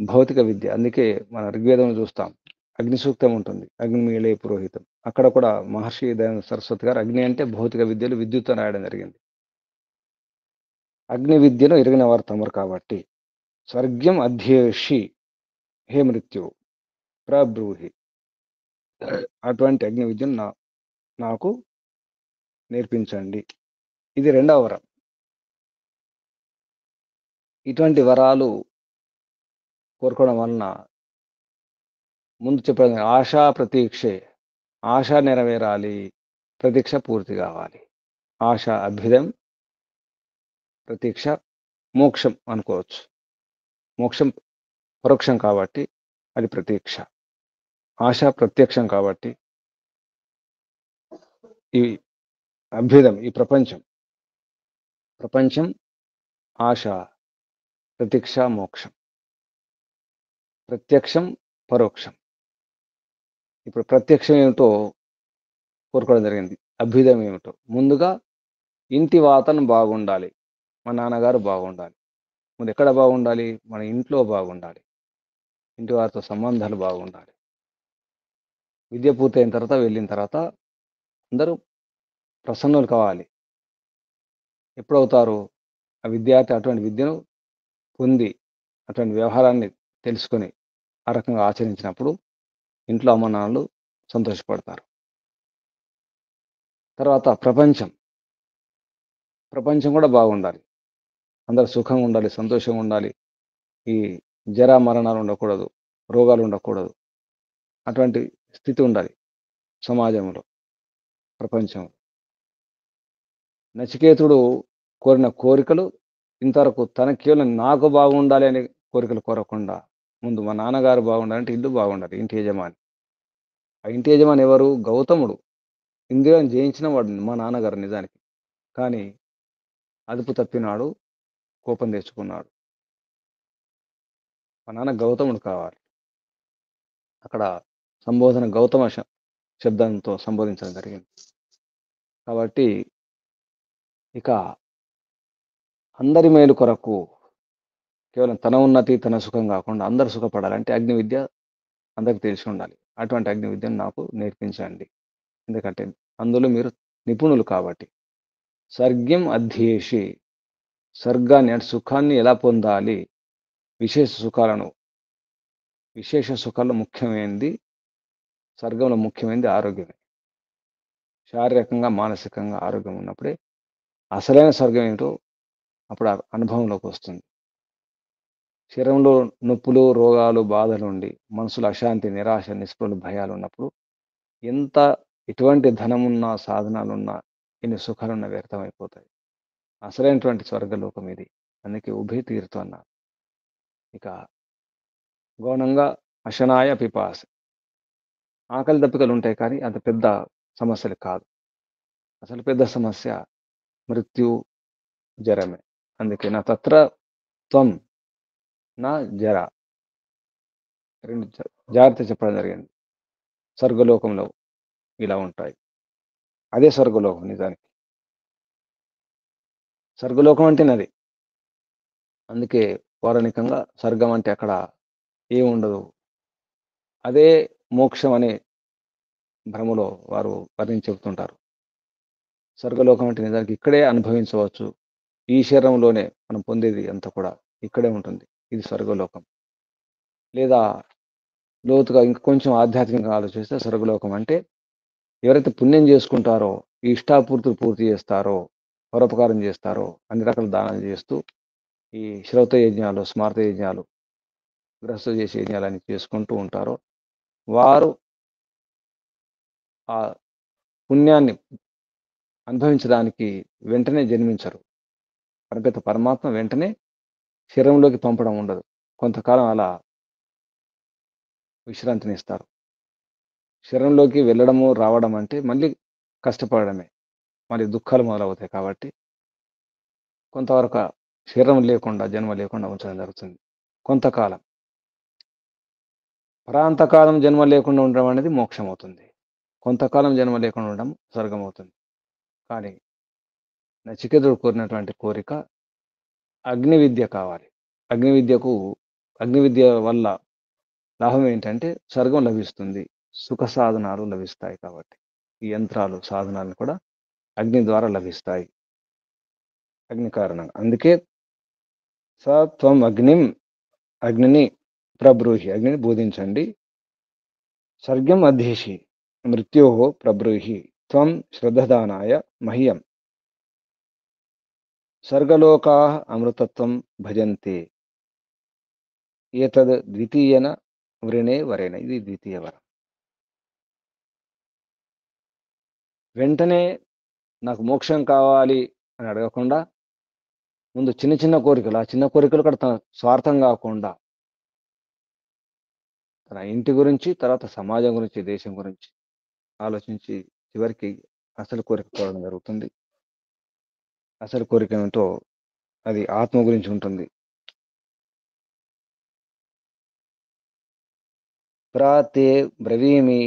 Speaker 1: భౌతిక విద్య. అందుకే మన ఋగ్వేదంలో చూస్తాం, అగ్ని సూక్తం ఉంటుంది, అగ్నిమీళే పురోహితం. అక్కడ కూడా మహర్షి దయానంద సరస్వతి గారు అగ్ని అంటే భౌతిక విద్యలు, విద్యుత్ అని రాయడం జరిగింది. అగ్ని విద్యను ఎరిగిన వారు తమరు కాబట్టి స్వర్గ్యం అధ్యేషి, హే మృత్యు ప్రబ్రూహి, అటువంటి అగ్ని విద్యను నాకు నేర్పించండి. ఇది రెండవ వరం. ఇటువంటి వరాలు కోరుకోవడం వలన ముందు చెప్పడం ఆశా ప్రతీక్షే, ఆశ నెరవేరాలి, ప్రతీక్ష పూర్తి కావాలి. ఆశ అభ్యుదయం, ప్రతీక్ష మోక్షం అనుకోవచ్చు. మోక్షం పరోక్షం కాబట్టి అది ప్రతీక్ష. ఆశ ప్రత్యక్షం కాబట్టి ఈ అభ్యుదయం, ఈ ప్రపంచం ఆశ, ప్రతీక్ష మోక్షం, ప్రత్యక్షం పరోక్షం. ఇప్పుడు ప్రత్యక్షం ఏమిటో కోరుకోవడం జరిగింది. అభ్యుదయం ఏమిటో ముందుగా ఇంటి వాతావరణం బాగుండాలి, మా నాన్నగారు బాగుండాలి. ముందు ఎక్కడ బాగుండాలి? మన ఇంట్లో బాగుండాలి, ఇంటి వారితో సంబంధాలు బాగుండాలి. విద్య పూర్తయిన తర్వాత వెళ్ళిన తర్వాత అందరూ ప్రసన్నులు కావాలి. ఎప్పుడవుతారు? ఆ విద్యార్థి అటువంటి విద్యను పొంది అటువంటి వ్యవహారాన్ని తెలుసుకొని ఆ రకంగా ఆచరించినప్పుడు ఇంట్లో అమ్మ నాన్నలు సంతోషపడతారు. తర్వాత ప్రపంచం కూడా బాగుండాలి, అందరు సుఖంగా ఉండాలి, సంతోషంగా ఉండాలి. ఈ జరా మరణాలు ఉండకూడదు, రోగాలు ఉండకూడదు. అటువంటి స్థితి ఉండాలి సమాజంలో, ప్రపంచం. నచికేతుడు కోరిన కోరికలు ఇంతవరకు తన కేవలం నాకు బాగుండాలి అనే కోరికలు కోరకుండా ముందు మా నాన్నగారు బాగుండాలంటే ఇల్లు బాగుండాలి, ఇంటి యజమాని. ఆ ఇంటి యజమాని ఎవరు? గౌతముడు. ఇంద్రియాన్ని జయించిన వాడు మా నాన్నగారు నిజానికి. కానీ అదుపు తప్పినాడు, కోపం తెచ్చుకున్నాడు. మా నాన్న గౌతముడు కావాలి. అక్కడ సంబోధన గౌతమ శబ్దంతో సంబోధించడం జరిగింది. కాబట్టి ఇక అందరి మేలు కొరకు కేవలం తన ఉన్నతి, తన సుఖం కాకుండా అందరు సుఖపడాలంటే అగ్ని విద్య అందరికి తెలిసి ఉండాలి. అటువంటి అగ్ని విద్యను నాకు నేర్పించండి, ఎందుకంటే అందులో మీరు నిపుణులు కాబట్టి. సర్గ్యం అధ్యేషి, స్వర్గాన్ని అంటే సుఖాన్ని ఎలా పొందాలి? విశేష సుఖాల్లో ముఖ్యమైనది, స్వర్గంలో ముఖ్యమైనది ఆరోగ్యమే. శారీరకంగా మానసికంగా ఆరోగ్యం ఉన్నప్పుడే అసలైన స్వర్గం ఏమిటో అప్పుడు అనుభవంలోకి వస్తుంది. శరీరంలో నొప్పులు, రోగాలు, బాధలు ఉండి మనసులో అశాంతి, నిరాశ, నిస్పృహలు, భయాలు ఉన్నప్పుడు ఎంత ఎటువంటి ధనమున్నా, సాధనాలున్నా, ఎన్ని సుఖాలున్నా వ్యర్థమైపోతాయి. అసలైనటువంటి స్వర్గలోకం ఇది. అందుకే ఉభయ తీరుతూ అన్నారు. ఇక గౌనంగా అశనాయ పిపాస, ఆకలి దప్పికలు ఉంటాయి కానీ అంత పెద్ద సమస్యలు కాదు. అసలు పెద్ద సమస్య మృత్యు, జరమే. అందుకే నా తత్ర త్వం నా జర, రెండు జాగ్రత్త చెప్పడం జరిగింది. స్వర్గలోకంలో ఇలా ఉంటాయి. అదే స్వర్గలోకం నిజానికి. స్వర్గలోకం అంటే నది. అందుకే పౌరాణికంగా స్వర్గం అంటే అక్కడ ఏముండదు, అదే మోక్షం అనే భ్రమలో వారు వర్ణించి చెబుతుంటారు. స్వర్గలోకం అంటే నిజానికి ఇక్కడే అనుభవించవచ్చు. ఈ శరీరంలోనే మనం పొందేది అంతా కూడా ఇక్కడే ఉంటుంది. ఇది స్వర్గలోకం. లేదా లోతుగా ఇంకా కొంచెం ఆధ్యాత్మికంగా ఆలోచిస్తే స్వర్గలోకం అంటే ఎవరైతే పుణ్యం చేసుకుంటారో, ఈ ఇష్టాపూర్తులు పూర్తి చేస్తారో, పరోపకారం చేస్తారో, అన్ని రకాల దానాలు చేస్తూ ఈ శ్రౌత యజ్ఞాలు, స్మార్త యజ్ఞాలు, గృహస్థ చేసే యజ్ఞాలన్నీ చేసుకుంటూ ఉంటారో వారు ఆ పుణ్యాన్ని అనుభవించడానికి వెంటనే జన్మించరు. పరగత పరమాత్మ వెంటనే శరీరంలోకి పంపడం ఉండదు. కొంతకాలం అలా విశ్రాంతినిస్తారు. శరీరంలోకి వెళ్ళడము, రావడం అంటే మళ్ళీ కష్టపడడమే, మళ్ళీ దుఃఖాలు మొదలవుతాయి. కాబట్టి కొంతవరకు శరీరం లేకుండా, జన్మ లేకుండా ఉంచడం జరుగుతుంది. కొంతకాలం, పరాంతకాలం జన్మ లేకుండా ఉండడం అనేది మోక్షం అవుతుంది. కొంతకాలం జన్మ లేకుండా ఉండడం స్వర్గం అవుతుంది. కానీ నచికేతుడు కోరినటువంటి కోరిక అగ్ని విద్య కావాలి. అగ్ని విద్య వల్ల లాభం ఏంటంటే స్వర్గం లభిస్తుంది, సుఖ సాధనాలు లభిస్తాయి. కాబట్టి ఈ యంత్రాలు, సాధనాలు కూడా అగ్ని ద్వారా లభిస్తాయి, అగ్ని కారణంగా. అందుకే త్వం అగ్నిని ప్రబ్రూహి, అగ్నిని బోధించండి. స్వర్గం అధ్యేషి మృత్యో ప్రబ్రూహి త్వం శ్రద్ధదానాయ మహ్యం. స్వర్గలోకా అమృతత్వం భజంతే ఏతద్ ద్వితీయన వృణే వరేణ. ఇది ద్వితీయ వరం. వెంటనే నాకు మోక్షం కావాలి అని అడగకుండా ముందు చిన్న చిన్న కోరికలు, ఆ చిన్న కోరికలు కూడా తన స్వార్థం కాకుండా తన ఇంటి గురించి, తర్వాత సమాజం గురించి, దేశం గురించి ఆలోచించి చివరికి అసలు కోరిక కోరడం జరుగుతుంది. అసలు కోరిక ఏమిటో అది ఆత్మ గురించి ఉంటుంది. ప్రాతే బ్రవీమి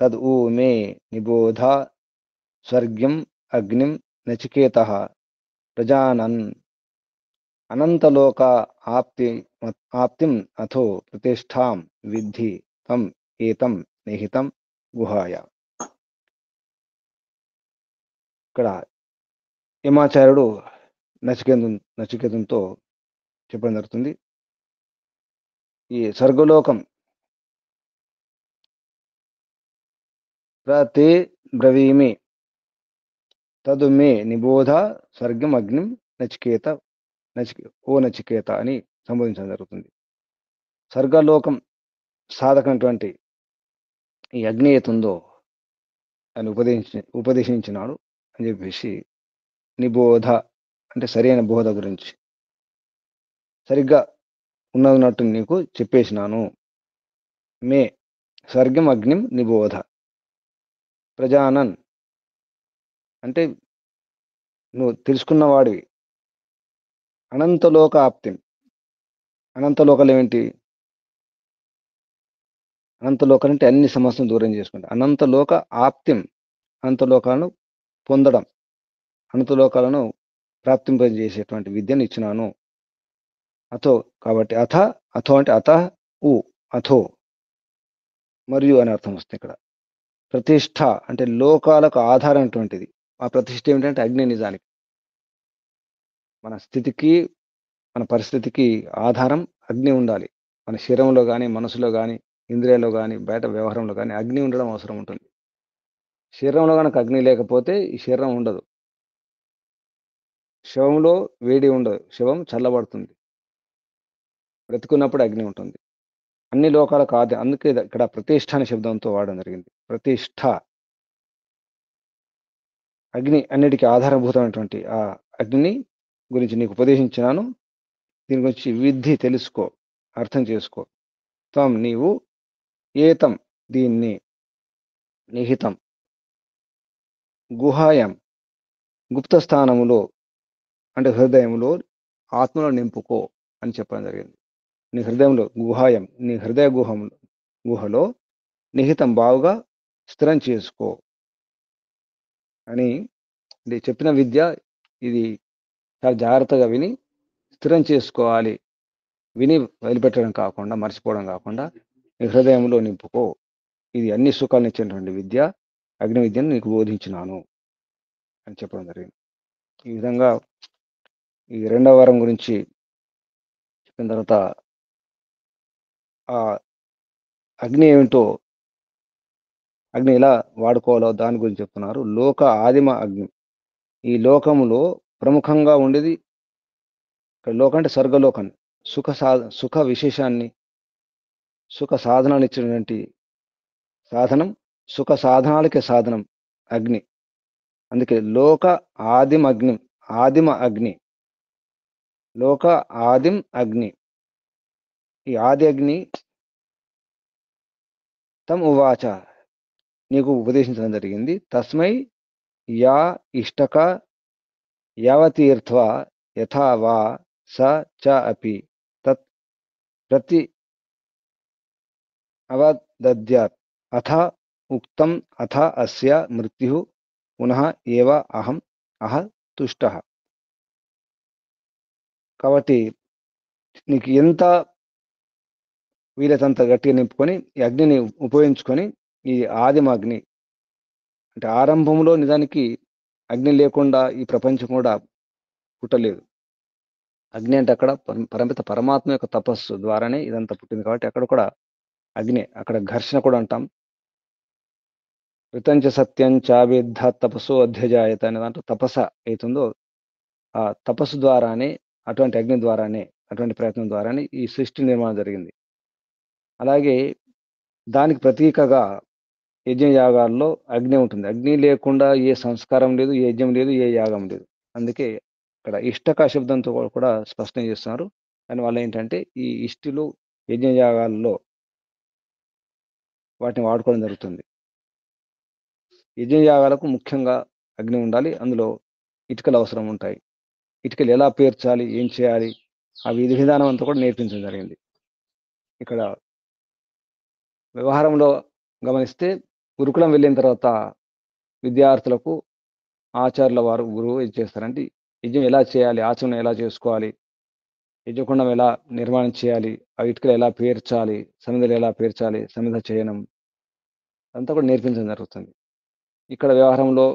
Speaker 1: తద్ ఊ మే నిబోధ స్వర్గ్యం అగ్నిం నచికేతః ప్రజానన్ అనంతలోక ఆప్తిం అథో ప్రతిష్టాం విద్ధి తం ఏతం నిహితం గుహాయ. ఇక్కడ యమాచార్యుడు నచికేతంతో చెప్పడం జరుగుతుంది, ఈ స్వర్గలోకం ప్రతే బ్రవీమి తదు మే నిబోధ స్వర్గం అగ్నిం నచికేత ఓ నచికేత అని సంబోధించడం జరుగుతుంది. స్వర్గలోకం సాధకమైనటువంటి ఈ అగ్ని ఏతుందో అని ఉపదేశించినాడు అని చెప్పేసి, నిబోధ అంటే సరైన బోధ గురించి సరిగ్గా ఉన్నట్టు నీకు చెప్పేసినాను. మే స్వర్గం అగ్నిం నిబోధ ప్రజానన్ అంటే నువ్వు తెలుసుకున్నవాడివి. అనంతలోక ఆప్తిం, అనంతలోకాలు ఏమిటి? అనంతలోకాలు అంటే అన్ని సమస్యలను దూరం చేసుకుంటా. అనంతలోక ఆప్తిం, అనంతలోకాలను పొందడం, అనంతలోకాలను ప్రాప్తింపజేసేటువంటి విద్యను ఇచ్చినాను. అథో కాబట్టి అథో అంటే అథో మరియు అని అర్థం వస్తుంది ఇక్కడ. ప్రతిష్ట అంటే లోకాలకు ఆధారమైనటువంటిది. ఆ ప్రతిష్ట ఏమిటంటే అగ్ని. నిజానికి మన స్థితికి, మన పరిస్థితికి ఆధారం అగ్ని ఉండాలి. మన శరీరంలో కానీ, మనసులో కానీ, ఇంద్రియాల్లో కానీ, బయట వ్యవహారంలో కానీ అగ్ని ఉండడం అవసరం ఉంటుంది. శరీరంలో కనుక అగ్ని లేకపోతే ఈ శరీరం ఉండదు. శవంలో వేడి ఉండదు, శవం చల్లబడుతుంది. బ్రతుకున్నప్పుడు అగ్ని ఉంటుంది. అన్ని లోకాలకు ఆది, అందుకే ఇక్కడ ప్రతిష్ట అనే శబ్దంతో వాడడం జరిగింది. ప్రతిష్ట అగ్ని అన్నిటికీ ఆధారభూతమైనటువంటి ఆ అగ్ని గురించి నీకు ఉపదేశించినాను. దీని గురించి విద్ధి, తెలుసుకో, అర్థం చేసుకో. త్వం నీవు, ఏతం దీన్ని, నిహితం గుహాయం గుప్త స్థానములో అంటే హృదయంలో, ఆత్మలో నింపుకో అని చెప్పడం జరిగింది. నీ హృదయంలో గుహాయం, నీ హృదయ గుహలో నిహితం బావుగా స్థిరం చేసుకో అని చెప్పిన విద్య. ఇది చాలా జాగ్రత్తగా విని స్థిరం చేసుకోవాలి. విని వదిలిపెట్టడం కాకుండా, మర్చిపోవడం కాకుండా నీ హృదయంలో నింపుకో. ఇది అన్ని సుఖాలను ఇచ్చేటువంటి విద్య, అగ్ని విద్యను నీకు బోధించినాను అని చెప్పడం జరిగింది. ఈ విధంగా ఈ 2వ వరం గురించి చెప్పిన తర్వాత ఆ అగ్ని ఏమిటో, అగ్ని ఎలా వాడుకోవాలో దాని గురించి చెప్తున్నారు. లోక ఆదిమ అగ్ని. ఈ లోకములో ప్రముఖంగా ఉండేది, ఇక్కడ లోకం అంటే స్వర్గలోకం, సుఖ విశేషాన్ని, సుఖ సాధనాన్ని ఇచ్చినటువంటి సాధనం, సుఖ సాధనాలకే సాధనం అగ్ని. అందుకే లోక ఆదిమ అగ్ని, ఆదిమ అగ్ని, లోక ఆదిం అగ్ని. ఈ ఆది అగ్ని తం ఉవాచ నీకు ఉపదేశించడం జరిగింది. తస్మై యా ఇష్టక యావతీర్థ్వా యథా వా స చ అపి తత్ ప్రతి అవదద్యాత్ అథ ఉక్తం అథ అస్య మృత్యు పునః ఏవ అహం తుష్టః. కాబట్టి నీకు ఎంత వీలైనంత గట్టిగా నింపుకొని ఈ అగ్నిని ఉపయోగించుకొని, ఈ ఆదిమ అగ్ని అంటే ఆరంభంలో నిజానికి అగ్ని లేకుండా ఈ ప్రపంచం కూడా పుట్టలేదు. అగ్ని అంటే అక్కడ పరమిత పరమాత్మ యొక్క తపస్సు ద్వారానే ఇదంతా పుట్టింది. కాబట్టి అక్కడ కూడా అగ్ని, అక్కడ ఘర్షణ కూడా అంటాం. ఋతంచ సత్యం చావిద్ధ తపస్సు అధ్యజాయత అనే దాంట్లో తపస్స అవుతుందో ఆ తపస్సు ద్వారానే, అటువంటి అగ్ని ద్వారానే, అటువంటి ప్రయత్నం ద్వారానే ఈ సృష్టి నిర్మాణం జరిగింది. అలాగే దానికి ప్రతీకగా యజ్ఞయాగాల్లో అగ్ని ఉంటుంది. అగ్ని లేకుండా ఏ సంస్కారం లేదు, ఏ యజ్ఞం లేదు, ఏ యాగం లేదు. అందుకే ఇక్కడ ఇష్టక శబ్దంతో కూడా స్పష్టం చేస్తున్నారు. దానివల్ల ఏంటంటే ఈ ఇష్టిలు యజ్ఞయాగాల్లో వాటిని వాడుకోవడం జరుగుతుంది. యజ్ఞయాగాలకు ముఖ్యంగా అగ్ని ఉండాలి. అందులో ఇటుకలు అవసరం ఉంటాయి. ఇటుకలు ఎలా పేర్చాలి, ఏం చేయాలి, ఆ విధి విధానం అంతా కూడా నేర్పించడం జరిగింది. ఇక్కడ వ్యవహారంలో గమనిస్తే గురుకులం వెళ్ళిన తర్వాత విద్యార్థులకు ఆచార్యుల వారు గురువు ఇది చేస్తారంటే యజ్ఞం ఎలా చేయాలి, ఆచరణ ఎలా చేసుకోవాలి, యజ్ఞకుండం ఎలా నిర్మాణం చేయాలి, ఆ ఇటుకలు ఎలా పేర్చాలి, సమిధలు ఎలా పేర్చాలి, సమిధ చేయనం అంతా కూడా నేర్పించడం జరుగుతుంది. ఇక్కడ వ్యవహారంలో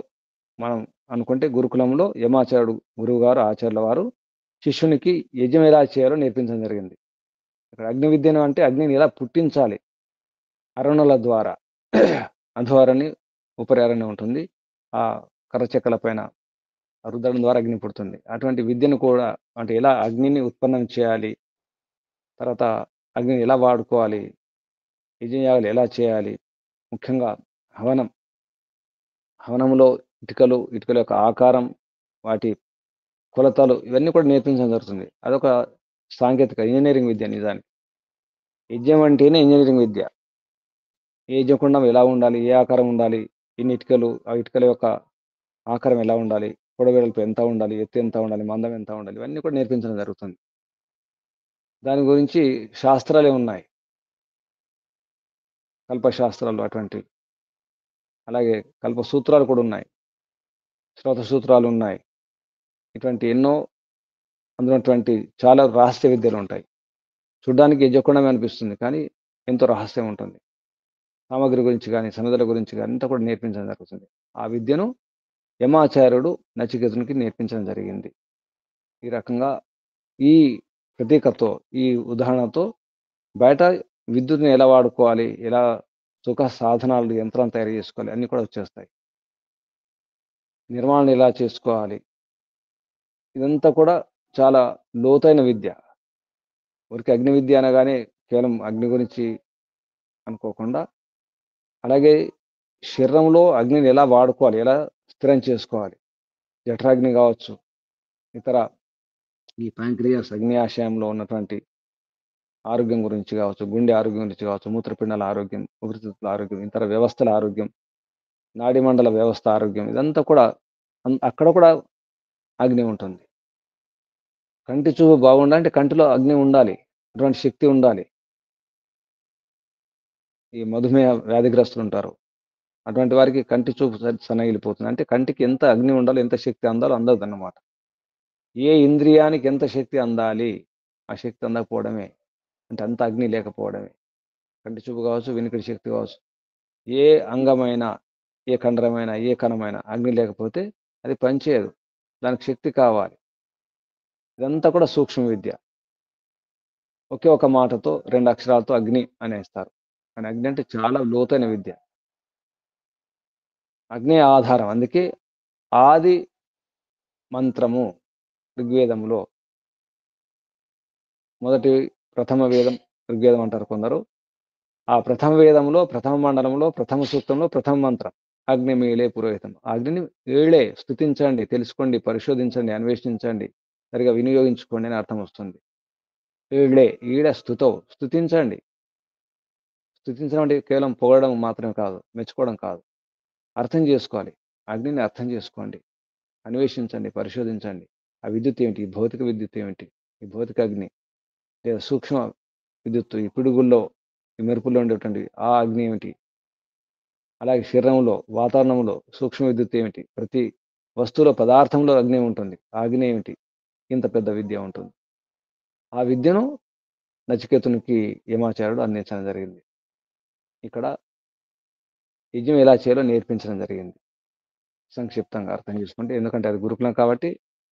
Speaker 1: మనం అనుకుంటే గురుకులంలో యమాచార్యుడు గురువు గారు, ఆచార్యుల వారు శిష్యునికి యజ్ఞం ఎలా చేయాలో నేర్పించడం జరిగింది. ఇక్కడ అగ్ని విద్యను అంటే అగ్నిని ఎలా పుట్టించాలి, అరణుల ద్వారా అధోరణి ఉపరి అరణ్యం ఉంటుంది. ఆ కర్రచెక్కల పైన రుద్దడం ద్వారా అగ్ని పుడుతుంది. అటువంటి విద్యను కూడా అంటే ఎలా అగ్నిని ఉత్పన్నం చేయాలి, తర్వాత అగ్నిని ఎలా వాడుకోవాలి, యజ్ఞయాగాలు ఎలా చేయాలి, ముఖ్యంగా హవనం హవనంలో ఇటుకల యొక్క ఆకారం, వాటి కొలతలు ఇవన్నీ కూడా నేర్పించడం జరుగుతుంది. అదొక సాంకేతిక ఇంజనీరింగ్ విద్య నిజానికి. యజ్ఞం అంటేనే ఇంజనీరింగ్ విద్య. ఏ యజ్ఞకుండం ఎలా ఉండాలి, ఏ ఆకారం ఉండాలి, ఎన్ని ఇటుకలు, ఆ ఇటుకల యొక్క ఆకారం ఎలా ఉండాలి, పొడవెడల్పు ఎంత ఉండాలి, ఎత్తు ఎంత ఉండాలి, మందం ఎంత ఉండాలి, ఇవన్నీ కూడా నేర్పించడం జరుగుతుంది. దాని గురించి శాస్త్రాలే ఉన్నాయి, కల్పశాస్త్రాలు అటువంటి. అలాగే కల్ప సూత్రాలు కూడా ఉన్నాయి, శ్రోత సూత్రాలు ఉన్నాయి. ఇటువంటి ఎన్నో అందునటువంటి చాలా రహస్య విద్యలు ఉంటాయి. చూడ్డానికి యజ్ఞకుండమే అనిపిస్తుంది, కానీ ఎంతో రహస్యం ఉంటుంది. సామగ్రి గురించి కానీ, సమిధుల గురించి కానీ అంతా కూడా నేర్పించడం జరుగుతుంది. ఆ విద్యను యమాచార్యుడు నచికేతునికి నేర్పించడం జరిగింది. ఈ రకంగా ఈ ప్రతీకతో, ఈ ఉదాహరణతో బయట విద్యుత్ని ఎలా వాడుకోవాలి, ఎలా సుఖ సాధనాలు యంత్రాలు తయారు చేసుకోవాలి అన్నీ కూడా వచ్చేస్తాయి. నిర్మాణం ఎలా చేసుకోవాలి, ఇదంతా కూడా చాలా లోతైన విద్య. ఊరికి అగ్ని విద్య అనగానే కేవలం అగ్ని గురించి అనుకోకుండా, అలాగే శరీరంలో అగ్నిని ఎలా వాడుకోవాలి, ఎలా స్థిరం చేసుకోవాలి, జఠరాగ్ని కావచ్చు, ఇతర ఈ ప్యాంక్రియాస్ అగ్ని ఆశయంలో ఉన్నటువంటి ఆరోగ్యం గురించి కావచ్చు, గుండె ఆరోగ్యం గురించి కావచ్చు, మూత్రపిండాల ఆరోగ్యం, ఊపిరితిత్తుల ఆరోగ్యం, ఇతర వ్యవస్థల ఆరోగ్యం, నాడిమండల వ్యవస్థ ఆరోగ్యం, ఇదంతా కూడా అక్కడ కూడా అగ్ని ఉంటుంది. కంటి చూపు బాగుండాలంటే కంటిలో అగ్ని ఉండాలి, అటువంటి శక్తి ఉండాలి. ఈ మధుమేహ వ్యాధిగ్రస్తులు ఉంటారు, అటువంటి వారికి కంటి చూపు సన్నగిలిపోతుంది. అంటే కంటికి ఎంత అగ్ని ఉండాలో, ఎంత శక్తి అందాలో అందదన్నమాట. ఏ ఇంద్రియానికి ఎంత శక్తి అందాలి, ఆ శక్తి అందకపోవడమే అంటే అంత అగ్ని లేకపోవడమే. కంటి చూపు కావచ్చు, వినికిడి శక్తి కావచ్చు, ఏ అంగమైనా, ఏ కండరమైనా, ఏ కణమైనా అగ్ని లేకపోతే అది పనిచేయదు. దానికి శక్తి కావాలి. ఇదంతా కూడా సూక్ష్మ విద్య. ఒకే ఒక మాటతో 2 అక్షరాలతో అగ్ని అనేస్తారు. కానీ అగ్ని అంటే చాలా లోతైన విద్య. అగ్ని ఆధారం. అందుకే ఆది మంత్రము ఋగ్వేదంలో మొదటి ప్రథమ వేదం ఋగ్వేదం అంటారు కొందరు. ఆ ప్రథమ వేదంలో, ప్రథమ మండలంలో, ప్రథమ సూక్తంలో ప్రథమ మంత్రం అగ్నిమీలే పురోహితం. అగ్నిని ఏళే స్తుతించండి, తెలుసుకోండి, పరిశోధించండి, అన్వేషించండి, సరిగా వినియోగించుకోండి అని అర్థం వస్తుంది. ఏళే ఈడ స్తుతో స్తుతించండి. స్తుతించడం అంటే కేవలం పొగడడం మాత్రమే కాదు, మెచ్చుకోవడం కాదు, అర్థం చేసుకోవాలి. అగ్నిని అర్థం చేసుకోండి, అన్వేషించండి, పరిశోధించండి. ఆ విద్యుత్ ఏమిటి, ఈ భౌతిక విద్యుత్ ఏమిటి, ఈ భౌతిక అగ్ని లేదా సూక్ష్మ విద్యుత్తు, ఈ పిడుగుల్లో, ఈ మెరుపుల్లో ఉండేటువంటి ఆ అగ్ని ఏమిటి, అలాగే శరీరంలో, వాతావరణంలో సూక్ష్మ విద్యుత్ ఏమిటి, ప్రతి వస్తువులో, పదార్థంలో అగ్ని ఉంటుంది, ఆ అగ్ని ఏమిటి, ఇంత పెద్ద విద్య ఉంటుంది. ఆ విద్యను నచికేతునికి యమాచార్యుడు అందించడం జరిగింది. ఇక్కడ యజ్ఞం ఎలా చేయాలో నేర్పించడం జరిగింది. సంక్షిప్తంగా అర్థం చేసుకుంటే, ఎందుకంటే అది గురుకులం కాబట్టి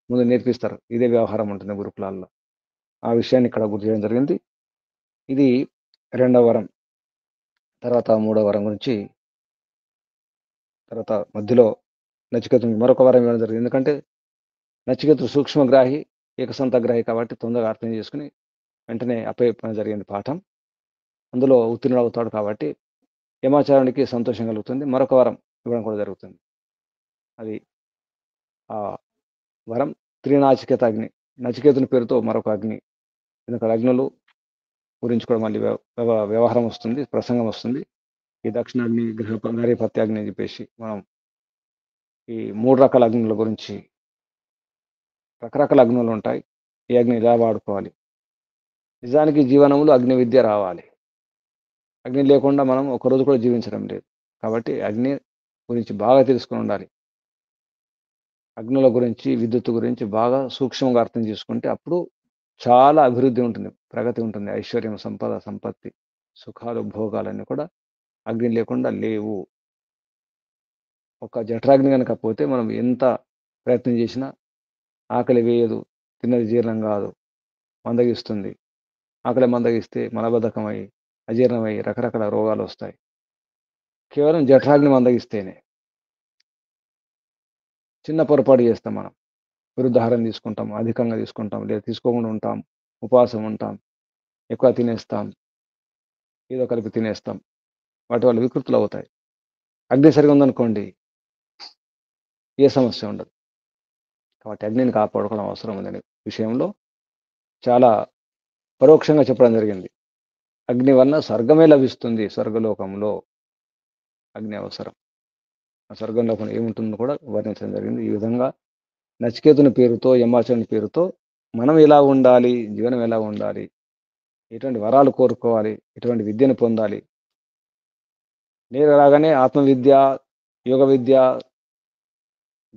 Speaker 1: ముందు నేర్పిస్తారు. ఇదే వ్యవహారం ఉంటుంది గురుకులాల్లో. ఆ విషయాన్ని ఇక్కడ గుర్తు చేయడం జరిగింది. ఇది 2వ వరం. తర్వాత 3వ వరం గురించి తర్వాత మధ్యలో నచికేతునికి మరొక వరం ఇవ్వడం జరిగింది. ఎందుకంటే నచికేతుడు సూక్ష్మగ్రాహి, ఏకసంతగ్రాహి కాబట్టి తొందరగా అర్థం చేసుకుని వెంటనే అప్పచెప్పడం జరిగింది పాఠం. అందులో ఉత్తీర్ణుడు అవుతాడు కాబట్టి యమాచార్యునికి సంతోషం కలుగుతుంది. మరొక వరం ఇవ్వడం కూడా జరుగుతుంది. అది ఆ వరం త్రినాచికేత అగ్ని. నచికేతుని పేరుతో మరొక అగ్ని. ఎందుకంటే అగ్నులు గురించి కూడా మళ్ళీ వ్యవహారం వస్తుంది, ప్రసంగం వస్తుంది. ఈ దక్షిణాగ్ని, గరీపత్యాగ్ని అని చెప్పేసి మనం ఈ 3 రకాల అగ్నుల గురించి, రకరకాల అగ్నులు ఉంటాయి. ఈ అగ్ని ఎలా వాడుకోవాలి? నిజానికి జీవనంలో అగ్ని విద్య రావాలి. అగ్ని లేకుండా మనం ఒకరోజు కూడా జీవించడం లేదు. కాబట్టి అగ్ని గురించి బాగా తెలుసుకొని ఉండాలి. అగ్నుల గురించి, విద్యుత్ గురించి బాగా సూక్ష్మంగా అర్థం చేసుకుంటే అప్పుడు చాలా అభివృద్ధి ఉంటుంది, ప్రగతి ఉంటుంది. ఐశ్వర్యం, సంపద, సంపత్తి, సుఖాలు, భోగాలన్నీ కూడా అగ్ని లేకుండా లేవు. ఒక జఠరాగ్ని కనుక పోతే మనం ఎంత ప్రయత్నం చేసినా ఆకలి వేయదు, తిన్నది జీర్ణం కాదు, మందగిస్తుంది. ఆకలి మందగిస్తే మలబద్ధకమై, అజీర్ణమై రకరకాల రోగాలు వస్తాయి. కేవలం జఠరాగ్ని మందగిస్తేనే. చిన్న పొరపాటు చేస్తాం మనం. విరుద్ధాహారం తీసుకుంటాం, అధికంగా తీసుకుంటాం, లేదా తీసుకోకుండా ఉంటాం, ఉపవాసం ఉంటాం, ఎక్కువ తినేస్తాం, ఏదో కలిపి తినేస్తాం. వాటి వల్ల వికృతులు అవుతాయి. అగ్ని సరిగా ఉందనుకోండి, ఏ సమస్య ఉండదు. కాబట్టి అగ్నిని కాపాడుకోవడం అవసరం ఉందనే విషయంలో చాలా పరోక్షంగా చెప్పడం జరిగింది. అగ్ని వలన స్వర్గమే లభిస్తుంది. స్వర్గలోకంలో అగ్ని అవసరం. ఆ స్వర్గంలోకంలో ఏముంటుందో కూడా వర్ణించడం జరిగింది. ఈ విధంగా నచికేతుని పేరుతో, యమాచరుని పేరుతో మనం ఎలా ఉండాలి, జీవనం ఎలా ఉండాలి, ఎటువంటి వరాలు కోరుకోవాలి, ఎటువంటి విద్యను పొందాలి, నేను రాగానే ఆత్మవిద్య, యోగ విద్య,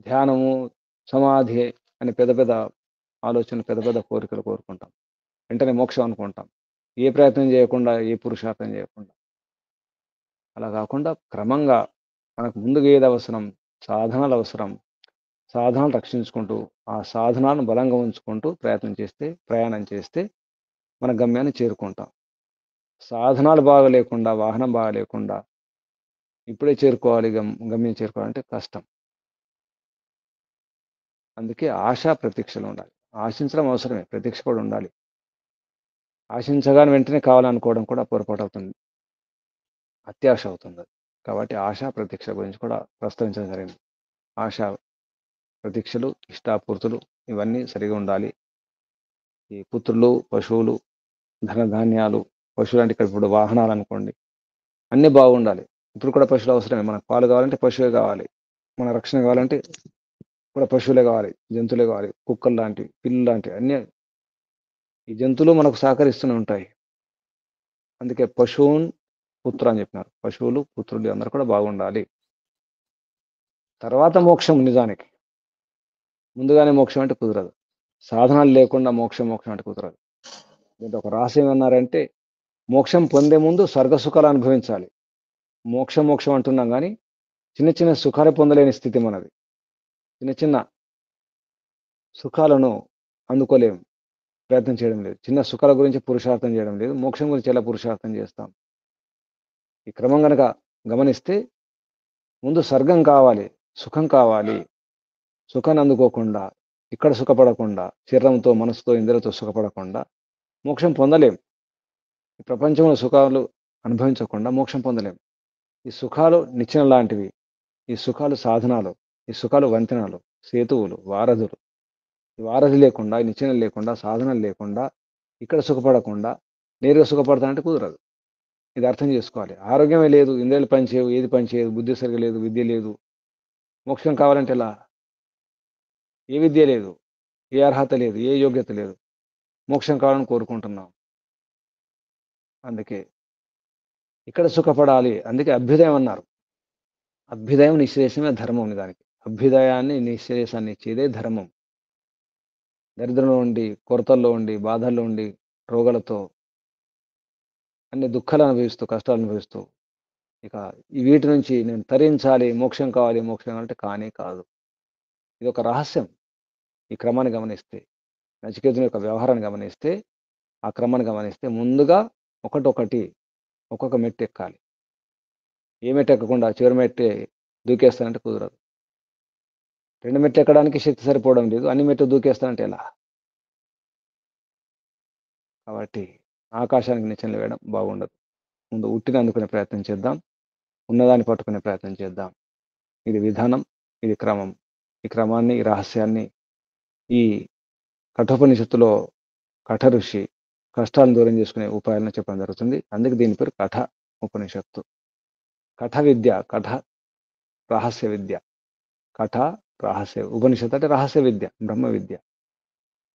Speaker 1: ధ్యానము, సమాధి అని పెద్ద పెద్ద ఆలోచనలు, పెద్ద పెద్ద కోరికలు కోరుకుంటాం. వెంటనే మోక్షం అనుకుంటాం. ఏ ప్రయత్నం చేయకుండా, ఏ పురుషార్థం చేయకుండా. అలా కాకుండా క్రమంగా మనకు ముందుగా ఏది అవసరం, సాధనాలు అవసరం. సాధనాలు రక్షించుకుంటూ, ఆ సాధనాలను బలంగా ఉంచుకుంటూ ప్రయాణం చేస్తే మన గమ్యాన్ని చేరుకుంటాం. సాధనాలు బాగా లేకుండా, వాహనం బాగా లేకుండా ఇప్పుడే చేరుకోవాలి, గమ్యం చేరుకోవాలంటే కష్టం. అందుకే ఆశా ప్రతీక్షలు ఉండాలి. ఆశించడం అవసరమే, ప్రతీక్ష కూడా ఉండాలి. ఆశించగానే వెంటనే కావాలనుకోవడం కూడా పొరపాటు అవుతుంది, అత్యాశ అవుతుంది. కాబట్టి ఆశా ప్రతీక్ష గురించి కూడా ప్రస్తావించడం జరిగింది. ఆశా ప్రతీక్షలు, ఇష్టాపూర్తులు ఇవన్నీ సరిగా ఉండాలి. ఈ పుత్రులు, పశువులు, ధనధాన్యాలు, పశువులు అంటే ఇక్కడ ఇప్పుడు వాహనాలు అనుకోండి, అన్నీ బాగుండాలి. ఇప్పుడు కూడా పశువులు అవసరమే. మనకు పాలు కావాలంటే పశువే కావాలి, మన రక్షణ కావాలంటే కూడా పశువులే కావాలి, జంతువులే కావాలి. కుక్కలు లాంటివి, పిల్లులు లాంటివి అన్నీ ఈ జంతువులు మనకు సహకరిస్తూనే ఉంటాయి. అందుకే పశువున్ పుత్ర అని చెప్పినారు. పశువులు, పుత్రులు అందరూ కూడా బాగుండాలి. తర్వాత మోక్షం. నిజానికి ముందుగానే మోక్షం అంటే కుదరదు. సాధనాలు లేకుండా మోక్షం అంటే కుదరదు. దీంట్లో ఒక రహస్యం ఏమన్నారంటే, మోక్షం పొందే ముందు స్వర్గ సుఖాలు అనుభవించాలి. మోక్షం అంటున్నాం కానీ చిన్న చిన్న సుఖాలు పొందలేని స్థితి మనది. చిన్న చిన్న సుఖాలను అందుకోలేము, ప్రయత్నం చేయడం లేదు. చిన్న సుఖాల గురించి పురుషార్థం చేయడం లేదు. మోక్షం గురించి ఎలా పురుషార్థం చేస్తాం? ఈ క్రమం గనక గమనిస్తే ముందు స్వర్గం కావాలి, సుఖం కావాలి. సుఖాన్ని అందుకోకుండా, ఇక్కడ సుఖపడకుండా, శరీరంతో, మనసుతో, ఇంద్రియాలతో సుఖపడకుండా మోక్షం పొందలేం. ఈ ప్రపంచంలో సుఖాలు అనుభవించకుండా మోక్షం పొందలేం. ఈ సుఖాలు నిచ్చెన లాంటివి. ఈ సుఖాలు సాధనాలు. ఈ సుఖాలు వంతెనలు, సేతువులు, వారధులు. ఈ వారధి లేకుండా, ఈ నిచ్చెన లేకుండా, సాధనాలు లేకుండా, ఇక్కడ సుఖపడకుండా నేరుగా సుఖపడతానంటే కుదరదు. ఇది అర్థం చేసుకోవాలి. ఆరోగ్యమే లేదు, ఇంద్రియాలు పనిచేయవు, ఏది పనిచేయదు, బుద్ధి సరిగా లేదు, విద్య లేదు. మోక్షం కావాలంటే ఎలా? ఏ విద్య లేదు, ఏ అర్హత లేదు, ఏ యోగ్యత లేదు. మోక్షం కావాలని కోరుకుంటున్నాం. అందుకే ఇక్కడ సుఖపడాలి. అందుకే అభ్యుదయం అన్నారు. అభ్యుదయం నిశ్రేషమే ధర్మం. నిజానికి అభ్యుదయాన్ని, నిశ్రేషాన్ని ఇచ్చేదే ధర్మం. దరిద్రంలో ఉండి, కొరతల్లో ఉండి, బాధల్లో ఉండి, రోగాలతో అన్ని దుఃఖాలు అనుభవిస్తూ, కష్టాలు అనుభవిస్తూ, ఇక వీటి నుంచి నేను తరించాలి, మోక్షం కావాలి, మోక్షం అంటే కానే కాదు. ఇది ఒక రహస్యం. ఈ క్రమాన్ని గమనిస్తే, నచికేతుని యొక్క వ్యవహారాన్ని గమనిస్తే, ఆ క్రమాన్ని గమనిస్తే ముందుగా ఒకటొకటి ఒక్కొక్క మెట్టు ఎక్కాలి. ఏ మెట్టు ఎక్కకుండా చివరి మెట్టే దూకేస్తానంటే కుదరదు. 2 మెట్లు ఎక్కడానికి శక్తి సరిపోవడం లేదు, అన్ని మెట్లు దూకేస్తానంటే ఎలా? కాబట్టి ఆకాశానికి నిచ్చెనలు వేయడం బాగుండదు. ముందు ఉట్టిని అందుకునే ప్రయత్నం చేద్దాం. ఉన్నదాన్ని పట్టుకునే ప్రయత్నం చేద్దాం. ఇది విధానం, ఇది క్రమం. ఈ క్రమాన్ని, ఈ రహస్యాన్ని ఈ కఠోపనిషత్తులో కఠ ఋషి కష్టాలను దూరం చేసుకునే ఉపాయాలను చెప్పడం జరుగుతుంది. అందుకే దీని పేరు కఠ ఉపనిషత్తు. కఠ విద్య, కఠ రహస్య విద్య. కఠ రహస్య ఉపనిషత్తు అంటే రహస్య విద్య, బ్రహ్మ విద్య.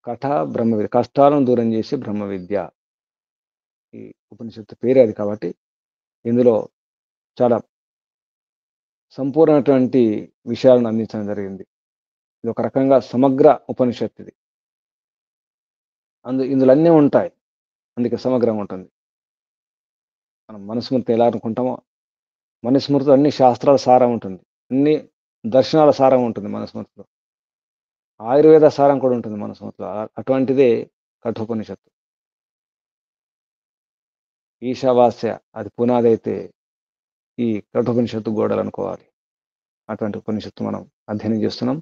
Speaker 1: కఠ బ్రహ్మ విద్య, కష్టాలను దూరం చేసే బ్రహ్మ విద్య. ఈ ఉపనిషత్తు పేరే అది. కాబట్టి ఇందులో చాలా సంపూర్ణమైనటువంటి విషయాలను అందించడం జరిగింది. ఇది ఒక రకంగా సమగ్ర ఉపనిషత్తు ఇది. ఇందులో అన్నీ ఉంటాయి. అందుకే సమగ్రంగా ఉంటుంది. మనం మనుస్మృతి ఎలా అనుకుంటామో, మనుస్మృతిలో అన్ని శాస్త్రాల సారం ఉంటుంది. అన్ని దర్శనాల సారం ఉంటుంది మనుస్మృతిలో. ఆయుర్వేద సారం కూడా ఉంటుంది మనుస్మృతిలో. అటువంటిదే కఠోపనిషత్తు. ఈశావాస్య అది పునాది అయితే ఈ కఠోపనిషత్తు గోడలు అనుకోవాలి. అటువంటి ఉపనిషత్తు మనం అధ్యయనం చేస్తున్నాం.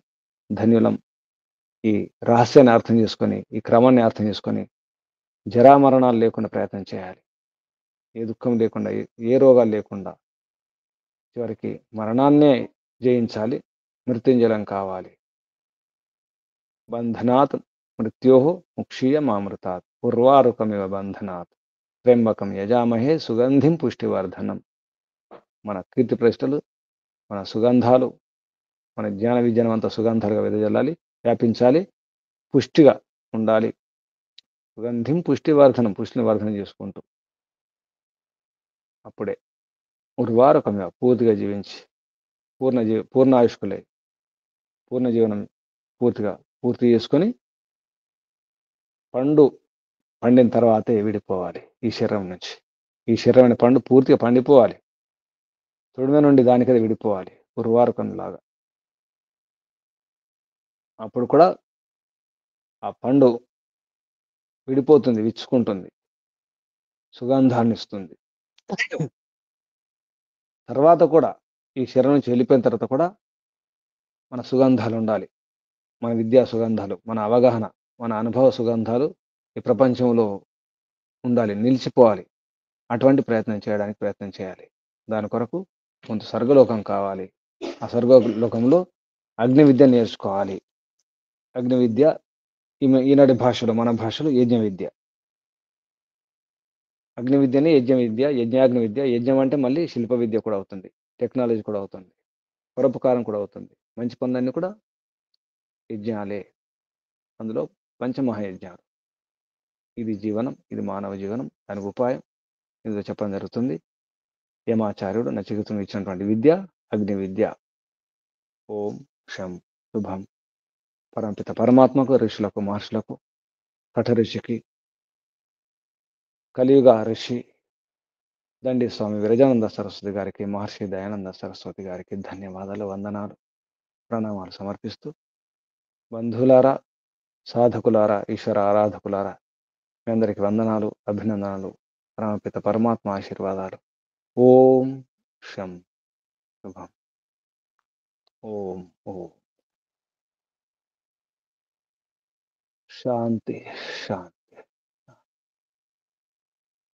Speaker 1: ధన్యులం. ఈ రహస్యాన్ని అర్థం చేసుకొని, ఈ క్రమాన్ని అర్థం చేసుకొని జరామరణాలు లేకుండా ప్రయత్నం చేయాలి. ఏ దుఃఖం లేకుండా, ఏ రోగాలు లేకుండా చివరికి మరణాన్నే జయించాలి. మృత్యుంజయం కావాలి. బంధనాత్ మృత్యోః ముక్షీయమామృతాత్ ఉర్వారుకమివ బంధనాత్ త్ర్యంబకం యజామహే సుగంధిం పుష్టివర్ధనం. మన కీర్తి ప్రతిష్టలు, మన సుగంధాలు, మన జ్ఞాన విజ్ఞానమంతా సుగంధాలుగా వెదజల్లాలి, వ్యాపించాలి, పుష్టిగా ఉండాలి. సుగంధిం పుష్టివర్ధనం, పుష్టిని వర్ధనం చేసుకుంటూ అప్పుడే ఉర్వారుకమివ పూర్తిగా జీవించి పూర్ణాయుష్కులై పూర్ణ జీవనం పూర్తి చేసుకొని పండిన తర్వాతే విడిపోవాలి ఈ శరీరం నుంచి. ఈ శరీరం అనే పండు పూర్తిగా పండిపోవాలి. తొడిమ నుండి దానికది విడిపోవాలి ఉర్వారుకంలాగా. అప్పుడు కూడా ఆ పండు విడిపోతుంది, విచ్చుకుంటుంది, సుగంధాన్ని ఇస్తుంది. తర్వాత కూడా ఈ శరీరం నుంచి వెళ్ళిపోయిన తర్వాత కూడా మన సుగంధాలు ఉండాలి. మన విద్యా సుగంధాలు, మన అవగాహన, మన అనుభవ సుగంధాలు ఈ ప్రపంచంలో ఉండాలి, నిలిచిపోవాలి. అటువంటి ప్రయత్నం చేయడానికి ప్రయత్నం చేయాలి. దాని కొరకు కొంత స్వర్గలోకం కావాలి. ఆ స్వర్గలోకంలో అగ్ని విద్య నేర్చుకోవాలి. అగ్ని విద్య ఈనాటి భాషలో, మన భాషలో యజ్ఞ విద్య. అగ్ని విద్యని యజ్ఞ విద్య, యజ్ఞాగ్ని విద్య. యజ్ఞం అంటే మళ్ళీ శిల్ప విద్య కూడా అవుతుంది, టెక్నాలజీ కూడా అవుతుంది, పరోపకారం కూడా అవుతుంది. మంచి పనులన్నీ కూడా యజ్ఞాలే. అందులో పంచమహాయజ్ఞాలు. ఇది జీవనం, ఇది మానవ జీవనం, దానికి ఉపాయం ఇందులో చెప్పడం జరుగుతుంది. యమాచార్యుడు నచికేతునికి ఇచ్చినటువంటి విద్య అగ్ని విద్య. ఓం శం శుభం. పరమపిత పరమాత్మకు, ఋషులకు, మహర్షులకు, కఠ ఋషికి, కలియుగ ఋషి దండి స్వామి విరజానంద సరస్వతి గారికి, మహర్షి దయానంద సరస్వతి గారికి ధన్యవాదాలు, వందనాలు, ప్రణామాలు సమర్పిస్తూ, బంధువులారా, సాధకులారా, ఈశ్వర ఆరాధకులారా, మీ అందరికి వందనాలు, అభినందనలు, పరమపిత పరమాత్మ ఆశీర్వాదాలు. ఓం శం శుభం. ఓం ఓం శాంతి శాంతి.